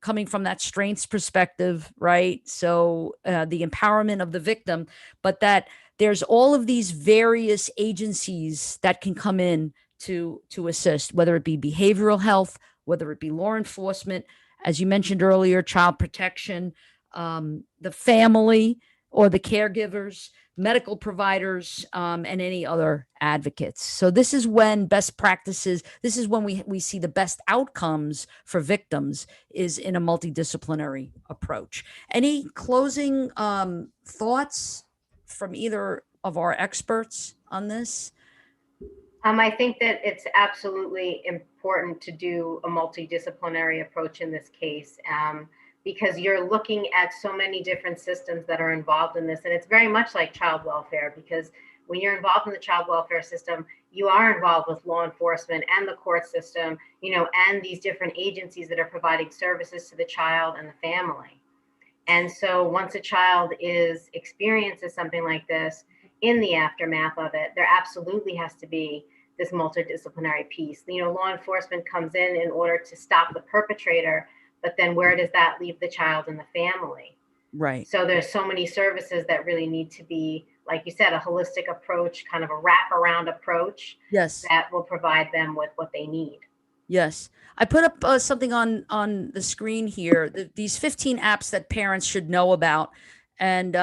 coming from that strengths perspective, right? So the empowerment of the victim, but that there's all of these various agencies that can come in to assist, whether it be behavioral health, whether it be law enforcement, as you mentioned earlier, child protection, the family or the caregivers, medical providers, and any other advocates. So this is when best practices, this is when we see the best outcomes for victims is in a multidisciplinary approach. Any closing thoughts from either of our experts on this? I think that it's absolutely important to do a multidisciplinary approach in this case, because you're looking at so many different systems that are involved in this. And it's very much like child welfare, because when you're involved in the child welfare system, you are involved with law enforcement and the court system, and these different agencies that are providing services to the child and the family. And so once a child experiences something like this, in the aftermath of it, there absolutely has to be this multidisciplinary piece. Law enforcement comes in order to stop the perpetrator, but then where does that leave the child and the family? Right. So there's so many services that really need to be, like you said, a holistic approach, kind of a wraparound approach. Yes. That will provide them with what they need. Yes. I put up something on the screen here, these 15 apps that parents should know about. And,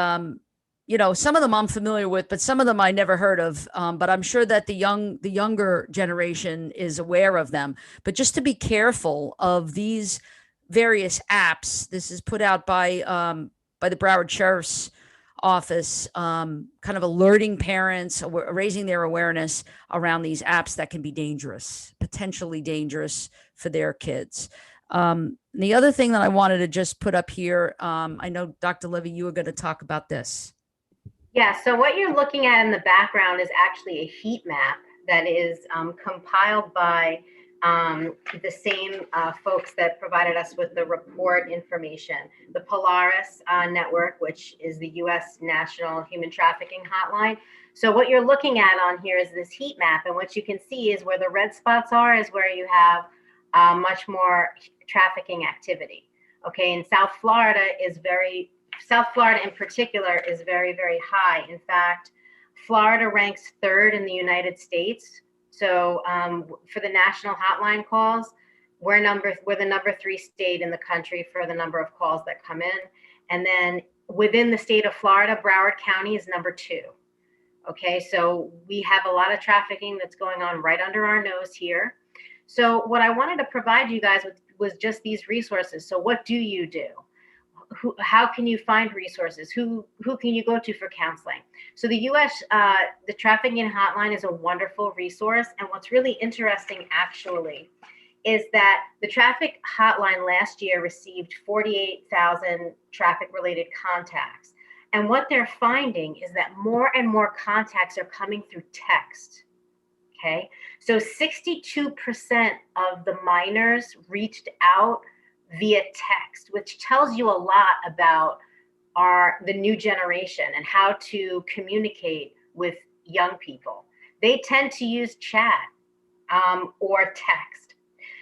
some of them I'm familiar with, but some of them I never heard of. But I'm sure that the younger generation is aware of them. But just to be careful of these various apps, this is put out by the Broward Sheriff's Office, kind of alerting parents, raising their awareness around these apps that can be dangerous, potentially dangerous for their kids. The other thing that I wanted to just put up here, I know, Dr. Levy, you were going to talk about this. Yeah, so what you're looking at in the background is actually a heat map that is compiled by the same folks that provided us with the report information, the Polaris network, which is the U.S. National Human Trafficking Hotline. So what you're looking at on here is this heat map, and what you can see is where the red spots are is where you have much more trafficking activity. Okay, and South Florida in particular is very, very high. In fact, Florida ranks 3rd in the United States. So for the national hotline calls, we're the number 3 state in the country for the number of calls that come in. And then within the state of Florida, Broward County is number 2. Okay, so we have a lot of trafficking that's going on right under our nose here. So what I wanted to provide you guys with was just these resources. So what do you do? How can you find resources? Who can you go to for counseling? So the U.S. The Trafficking Hotline is a wonderful resource. And what's really interesting, actually, is that the Traffic Hotline last year received 48,000 traffic-related contacts. And what they're finding is that more and more contacts are coming through text. Okay, so 62% of the minors reached out via text, which tells you a lot about the new generation and how to communicate with young people. They tend to use chat or text.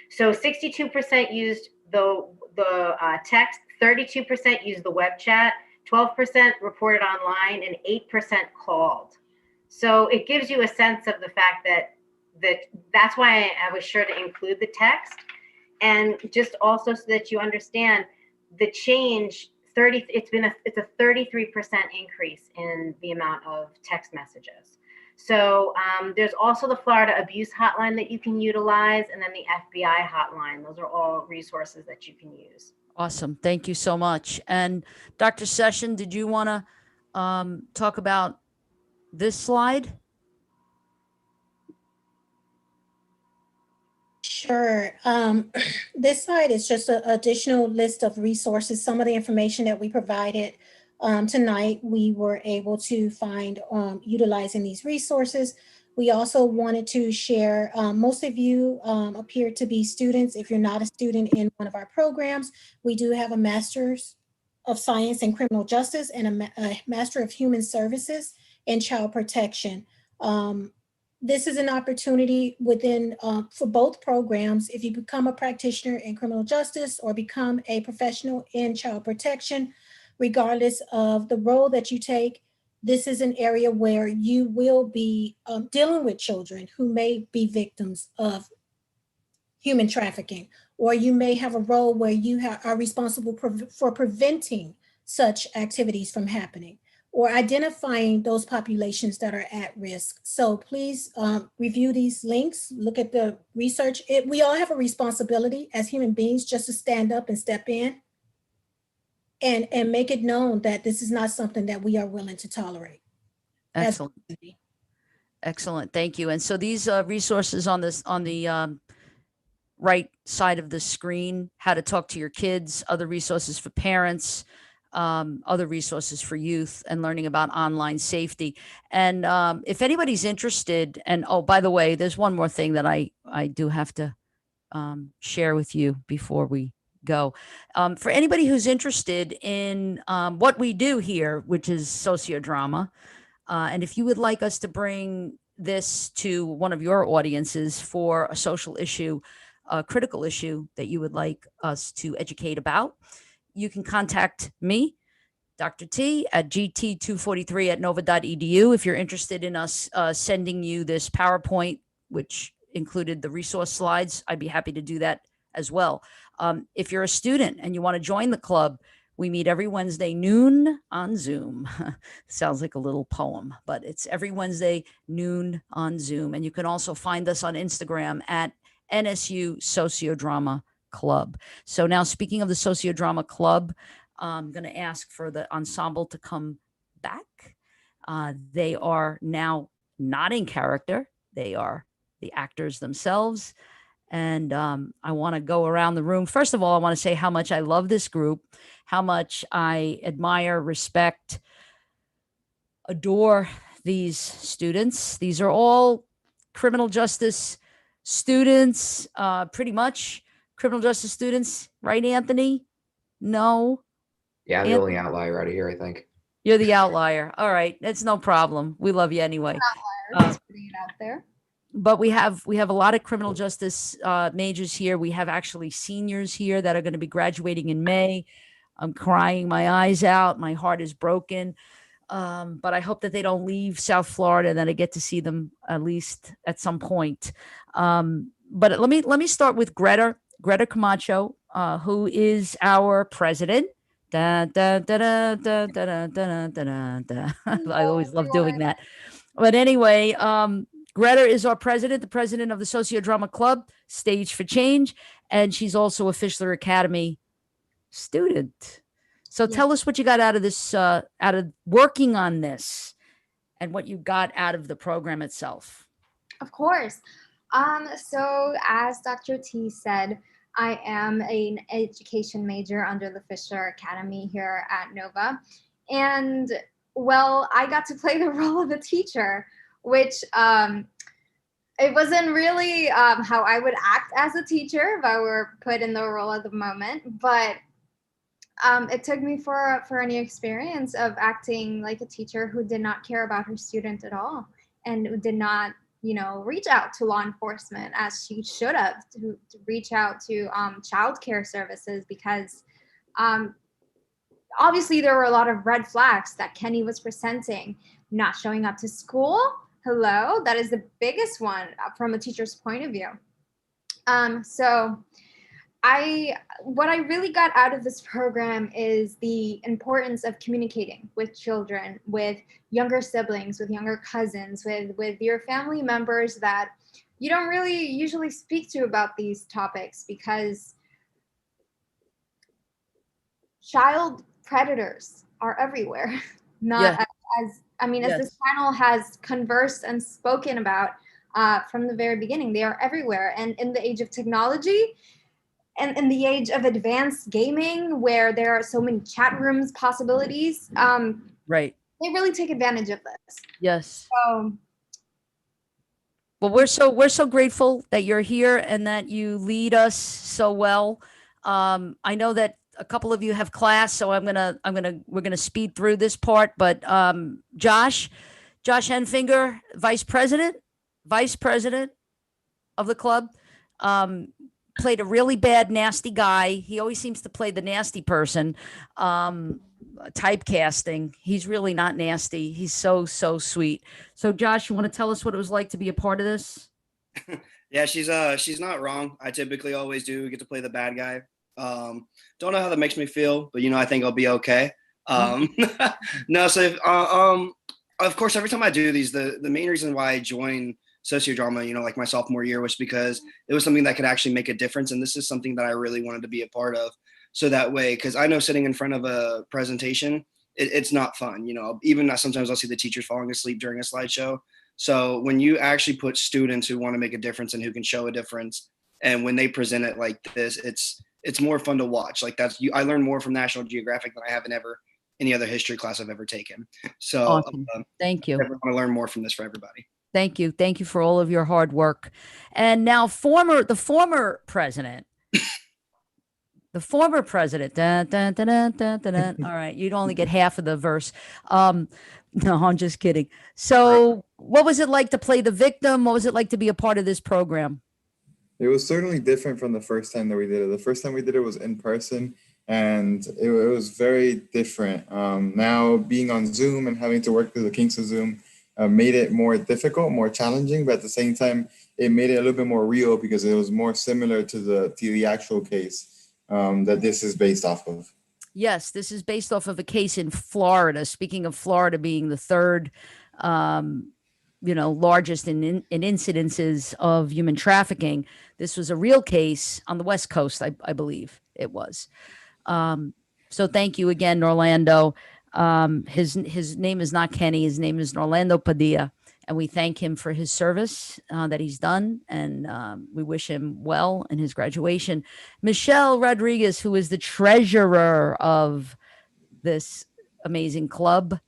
So 62% used the text, 32% used the web chat, 12% reported online, and 8% called. So it gives you a sense of the fact that's why I was sure to include the text. And just also so that you understand the change, it's a 33% increase in the amount of text messages. So there's also the Florida Abuse Hotline that you can utilize, and then the FBI hotline. Those are all resources that you can use. Awesome. Thank you so much. And Dr. Session, did you want to talk about this slide? Sure. This slide is just an additional list of resources. Some of the information that we provided tonight, we were able to find utilizing these resources. We also wanted to share, most of you appear to be students. If you're not a student in one of our programs, we do have a Master's of Science in Criminal Justice and a Master of Human Services in Child Protection. This is an opportunity within for both programs. If you become a practitioner in criminal justice or become a professional in child protection, regardless of the role that you take, this is an area where you will be dealing with children who may be victims of human trafficking, or you may have a role where you are responsible for preventing such activities from happening, or identifying those populations that are at risk. So please review these links, look at the research. We all have a responsibility as human beings just to stand up and step in and make it known that this is not something that we are willing to tolerate. Excellent. Excellent. Thank you. And so these resources on the right side of the screen, how to talk to your kids, other resources for parents, other resources for youth, and learning about online safety. And if anybody's interested, and oh, by the way, there's one more thing that I do have to share with you before we go. For anybody who's interested in what we do here, which is sociodrama, and if you would like us to bring this to one of your audiences for a social issue, a critical issue that you would like us to educate about, you can contact me, Dr. T, at gt243@nova.edu. If you're interested in us sending you this PowerPoint, which included the resource slides, I'd be happy to do that as well. If you're a student and you want to join the club, we meet every Wednesday noon on Zoom. Sounds like a little poem, but it's every Wednesday noon on Zoom. And you can also find us on Instagram at NSU Sociodrama Club. So now, speaking of the Sociodrama Club, I'm going to ask for the ensemble to come back. They are now not in character. They are the actors themselves. And I want to go around the room. First of all, I want to say how much I love this group, how much I admire, respect, adore these students. These are all criminal justice students, pretty much criminal justice students, right, Anthony? No? Yeah, I'm the only outlier out of here, I think. You're the outlier. All right, that's no problem. We love you anyway. Just putting it out there. But we have a lot of criminal justice majors here. We have actually seniors here that are going to be graduating in May. I'm crying my eyes out. My heart is broken. But I hope that they don't leave South Florida and that I get to see them at least at some point. But let me start with Greta Camacho, who is our president. Da, da, da, da, da, da, da, da, da. I always love doing that. But anyway, Greta is our president, the president of the Sociodrama Club, Stage for Change, and she's also a Fischler Academy student. So tell us what you got out of this, out of working on this, and what you got out of the program itself. Of course. So as Dr. T said, I am an education major under the Fischler Academy here at Nova. And well, I got to play the role of a teacher, which it wasn't really how I would act as a teacher if I were put in the role at the moment, but it took me for a new experience of acting like a teacher who did not care about her student at all and who did not, reach out to law enforcement as she should have, to reach out to child care services, because obviously there were a lot of red flags that Kenny was presenting. Not showing up to school. Hello, that is the biggest one from a teacher's point of view. So what I really got out of this program is the importance of communicating with children, with younger siblings, with younger cousins, with your family members that you don't really usually speak to about these topics, because child predators are everywhere. Not Yeah. as I mean, as this Yes. panel has conversed and spoken about from the very beginning, they are everywhere. And in the age of technology, and in the age of advanced gaming, where there are so many chat rooms possibilities, Right. they really take advantage of this. Yes. So Well, we're so grateful that you're here and that you lead us so well. I know that a couple of you have class, so we're gonna speed through this part. But Josh Henfinger, vice president of the club, played a really bad, nasty guy. He always seems to play the nasty person. Typecasting. He's really not nasty. He's so sweet. So, Josh, you want to tell us what it was like to be a part of this? Yeah, she's not wrong. I typically always do get to play the bad guy. Don't know how that makes me feel, but I think I'll be okay. No, so of course, every time I do these, the main reason why I joined Sociodrama, like my sophomore year, was because it was something that could actually make a difference, and this is something that I really wanted to be a part of. So that way, because I know sitting in front of a presentation, it's not fun. Even sometimes I'll see the teachers falling asleep during a slideshow. So when you actually put students who want to make a difference and who can show a difference, and when they present it like this, it's more fun to watch. Like I learned more from National Geographic than I have in any other history class I've ever taken. So Awesome. Thank you. I want to learn more from this for everybody. Thank you. Thank you for all of your hard work. And now the former president, dun, dun, dun, dun, dun, dun, dun. All right. You'd only get half of the verse. No, I'm just kidding. So what was it like to play the victim? What was it like to be a part of this program? It was certainly different from the first time that we did it. The first time we did it was in person, and it was very different. Now being on Zoom and having to work through the kinks of Zoom made it more difficult, more challenging, but at the same time, it made it a little bit more real because it was more similar to the actual case that this is based off of. Yes, this is based off of a case in Florida. Speaking of Florida being the third, largest in incidences of human trafficking, this was a real case on the West Coast, I believe it was. So thank you again, Norlando. His name is not Kenny. His name is Norlando Padilla, and we thank him for his service that he's done, and we wish him well in his graduation. Michelle Rodriguez, who is the treasurer of this amazing club,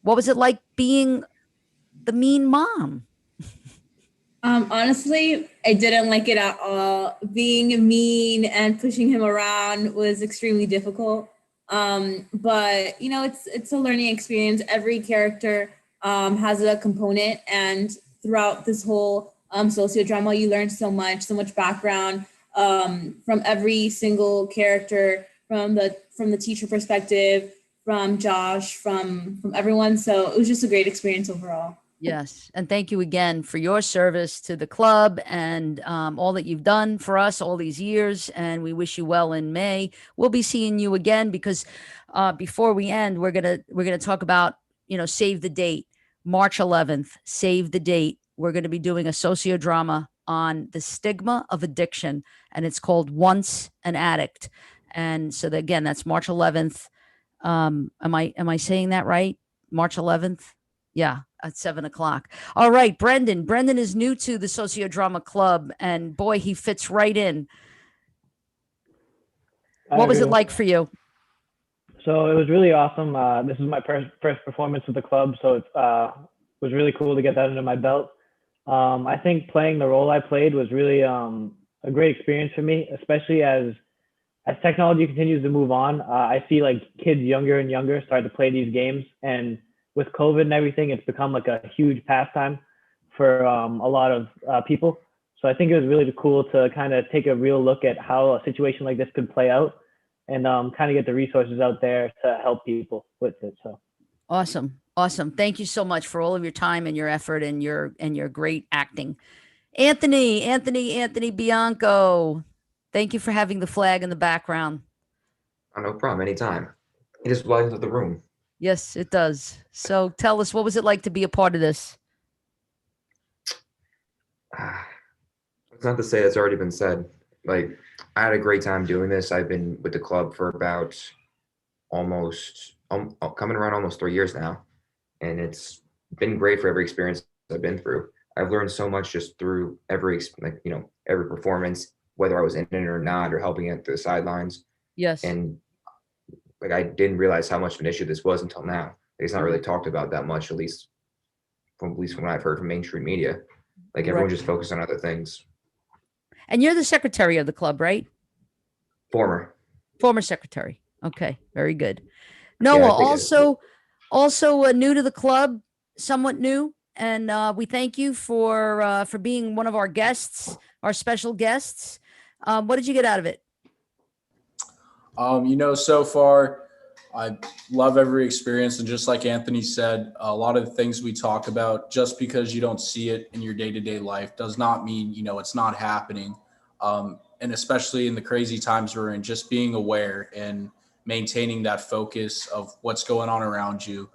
what was it like being the mean mom? Honestly, I didn't like it at all. Being mean and pushing him around was extremely difficult. But it's a learning experience. Every character has a component, and throughout this whole sociodrama, you learn so much background from every single character, from the teacher perspective, from Josh, from everyone. So it was just a great experience overall. Yes. And thank you again for your service to the club and all that you've done for us all these years. And we wish you well in May. We'll be seeing you again because before we end, we're gonna talk about, save the date, March 11th, save the date. We're going to be doing a sociodrama on the stigma of addiction, and it's called Once an Addict. And so again, that's March 11th. Am I saying that right? March 11th? Yeah, at 7:00. All right, Brendan. Brendan is new to the Sociodrama Club, and boy, he fits right in. What was it like for you? So it was really awesome. This is my first performance with the club, so it was really cool to get that under my belt. I think playing the role I played was really a great experience for me, especially as technology continues to move on. I see like kids younger and younger start to play these games, and with COVID and everything, it's become like a huge pastime for a lot of people. So I think it was really cool to kind of take a real look at how a situation like this could play out, and kind of get the resources out there to help people with it. So awesome. Thank you so much for all of your time and your effort and your great acting. Anthony Bianco, Thank you for having the flag in the background. Oh, no problem. Anytime. It just lightens up the room. Yes, it does. So tell us, what was it like to be a part of this? It's not to say it's already been said. Like, I had a great time doing this. I've been with the club for about almost coming around almost 3 years now, and it's been great for every experience I've been through. I've learned so much just through every every performance, whether I was in it or not, or helping at the sidelines. Yes. And like, I didn't realize how much of an issue this was until now. It's not really talked about that much, at least from what I've heard from mainstream media. Like, everyone just focused on other things. And you're the secretary of the club, right? Former secretary. Okay, very good. Noah, also new to the club, somewhat new, and we thank you for being one of our guests, our special guests. What did you get out of it? So far, I love every experience. And just like Anthony said, a lot of the things we talk about, just because you don't see it in your day-to-day life does not mean, it's not happening. And especially in the crazy times we're in, just being aware and maintaining that focus of what's going on around you,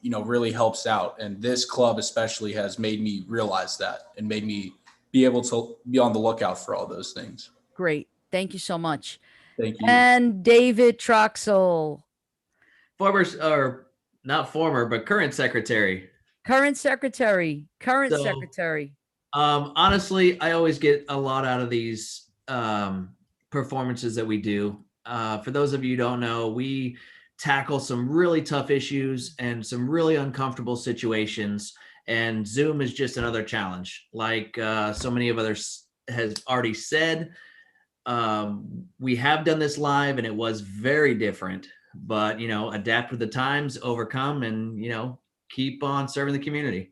really helps out. And this club especially has made me realize that and made me be able to be on the lookout for all those things. Great. Thank you so much. Thank you. And David Troxel. Not former, but current secretary. Secretary. Honestly, I always get a lot out of these performances that we do. For those of you who don't know, we tackle some really tough issues and some really uncomfortable situations. And Zoom is just another challenge. Like so many of others has already said, we have done this live and it was very different, but adapt with the times, overcome, and keep on serving the community.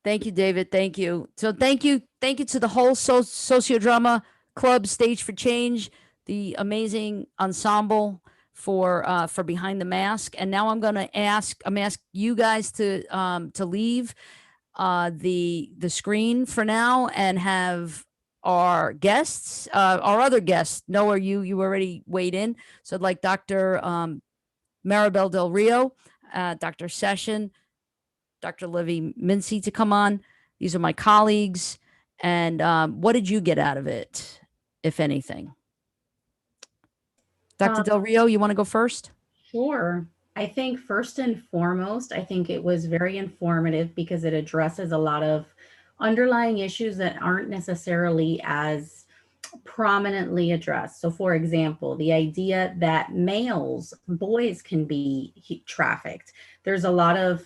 Thank you, David. Thank you. So thank you to the whole Sociodrama Club, Stage for Change, the amazing ensemble for Behind the Mask. And now I'm ask you guys to leave the screen for now and have our guests, our other guests. Noah, you already weighed in. So I'd like Dr. Maribel Del Rio, Dr. Session, Dr. Livy Mincy to come on. These are my colleagues. And what did you get out of it, if anything? Dr. Del Rio, you want to go first? Sure. I think first and foremost, I think it was very informative because it addresses a lot of underlying issues that aren't necessarily as prominently addressed. So for example, the idea that boys can be trafficked. There's a lot of,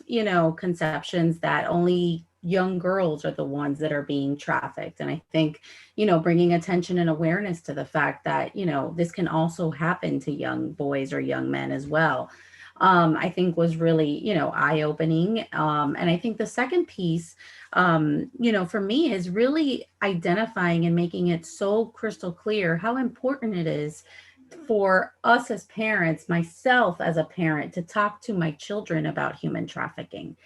conceptions that only young girls are the ones that are being trafficked. And I think, bringing attention and awareness to the fact that, this can also happen to young boys or young men as well. I think was really, eye-opening. And I think the second piece, for me is really identifying and making it so crystal clear how important it is for us as parents, myself as a parent, to talk to my children about human trafficking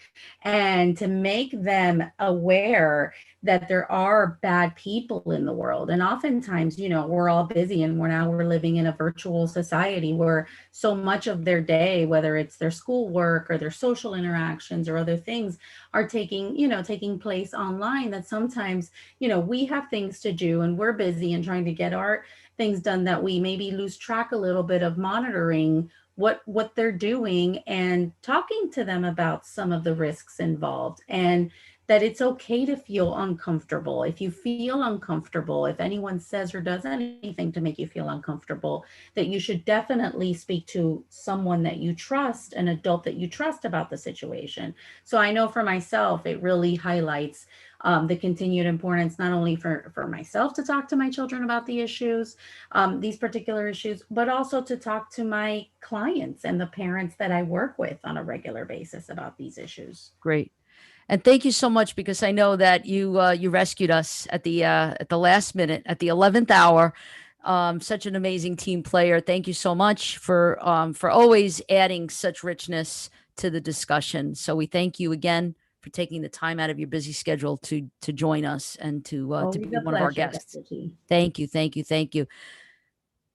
and to make them aware that there are bad people in the world. And oftentimes, we're all busy and we're living in a virtual society where so much of their day, whether it's their schoolwork or their social interactions or other things, are taking place online, that sometimes, we have things to do and we're busy and trying to get our things done that we maybe lose track a little bit of monitoring what they're doing and talking to them about some of the risks involved, and that it's okay to feel uncomfortable. If you feel uncomfortable, if anyone says or does anything to make you feel uncomfortable, that you should definitely speak to someone that you trust, an adult that you trust about the situation. So I know for myself, it really highlights the continued importance, not only for myself to talk to my children about the issues, these particular issues, but also to talk to my clients and the parents that I work with on a regular basis about these issues. Great. And thank you so much, because I know that you rescued us at the last minute, at the 11th hour. Such an amazing team player. Thank you so much for always adding such richness to the discussion. So we thank you again for for taking the time out of your busy schedule to join us and to Always be a one of our pleasure, guests. Dr. G. Thank you, thank you, thank you.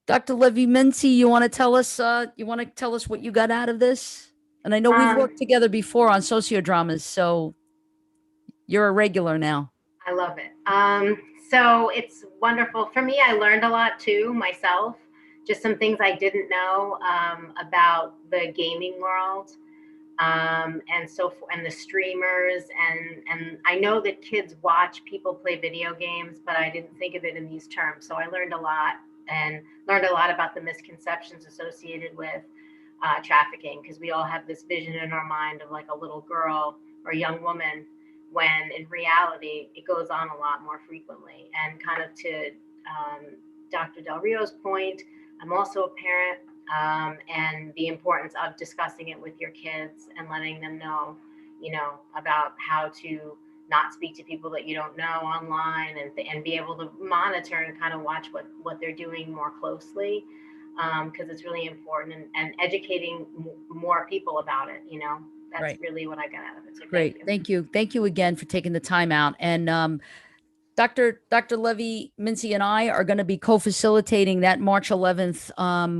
Dr. Levy-Mincy, you want to tell us what you got out of this? And I know we've worked together before on sociodramas, so you're a regular now. I love it. So it's wonderful. For me, I learned a lot too myself, just some things I didn't know about the gaming world. And the streamers, and I know that kids watch people play video games, but I didn't think of it in these terms. So I learned a lot about the misconceptions associated with trafficking, because we all have this vision in our mind of like a little girl or a young woman, when in reality it goes on a lot more frequently. And kind of to Dr. Del Rio's point, I'm also a parent. And the importance of discussing it with your kids and letting them know, about how to not speak to people that you don't know online, and be able to monitor and kind of watch what they're doing more closely, because it's really important, and educating more people about it. That's Right. really what I got out of it. So Great. Thank you. Thank you again for taking the time out. And Dr. Levy-Mincy and I are going to be co-facilitating that March 11th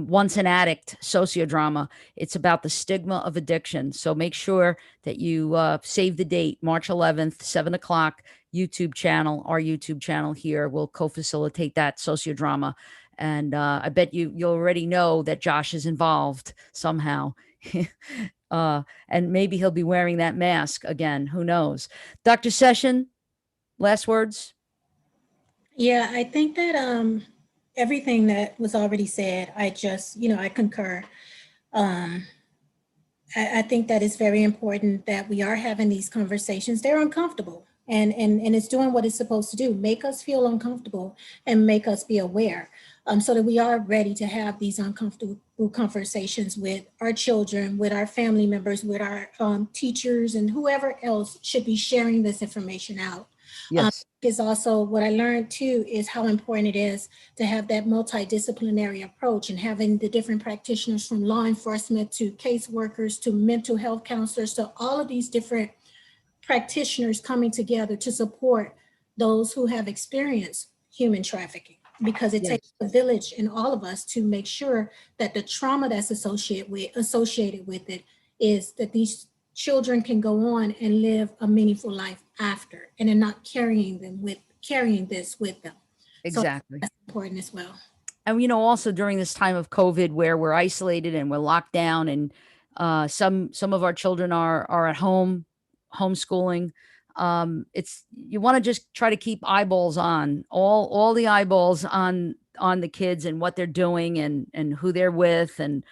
Once an Addict sociodrama. It's about the stigma of addiction. So make sure that you save the date, March 11th, 7 o'clock, YouTube channel, our YouTube channel here. Will co-facilitate that sociodrama. And I bet you already know that Josh is involved somehow. And maybe he'll be wearing that mask again. Who knows? Dr. Session, last words? Yeah, I think that everything that was already said, I just, I concur. I think that it's very important that we are having these conversations. They're uncomfortable, and it's doing what it's supposed to do, make us feel uncomfortable and make us be aware, so that we are ready to have these uncomfortable conversations with our children, with our family members, with our teachers, and whoever else should be sharing this information out. Yes. Is also what I learned too, is how important it is to have that multidisciplinary approach, and having the different practitioners from law enforcement to caseworkers to mental health counselors to all of these different practitioners coming together to support those who have experienced human trafficking, because it takes a village in all of us to make sure that the trauma that's associated with it is that these children can go on and live a meaningful life after, and they're not carrying this with them. Exactly. So that's important as well. And also during this time of COVID, where we're isolated and we're locked down, and some of our children are at home homeschooling. You want to just try to keep eyeballs on all the eyeballs on the kids and what they're doing, and who they're with, and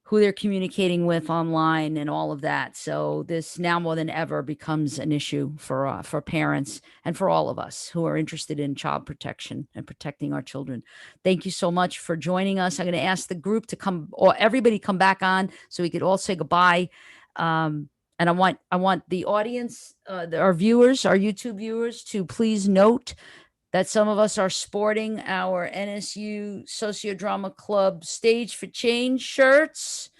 who they're communicating with online, and all of that. So this now more than ever becomes an issue for parents and for all of us who are interested in child protection and protecting our children. Thank you so much for joining us. I'm going to ask the group to come, or everybody come back on, so we could all say goodbye. And I want the audience, our viewers, our YouTube viewers, to please note that some of us are sporting our NSU Sociodrama Club Stage for Change shirts.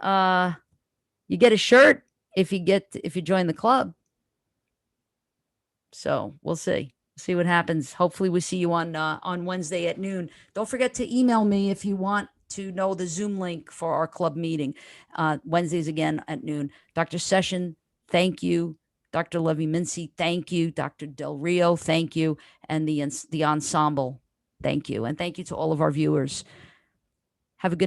You get a shirt if you join the club. So we'll see what happens. Hopefully we see you on Wednesday at noon. Don't forget to email me if you want to know the Zoom link for our club meeting. Wednesdays again at noon. Dr. Session, thank you. Dr. Levy-Mincy, thank you. Dr. Del Rio, thank you. And the ensemble, thank you. And thank you to all of our viewers. Have a good night.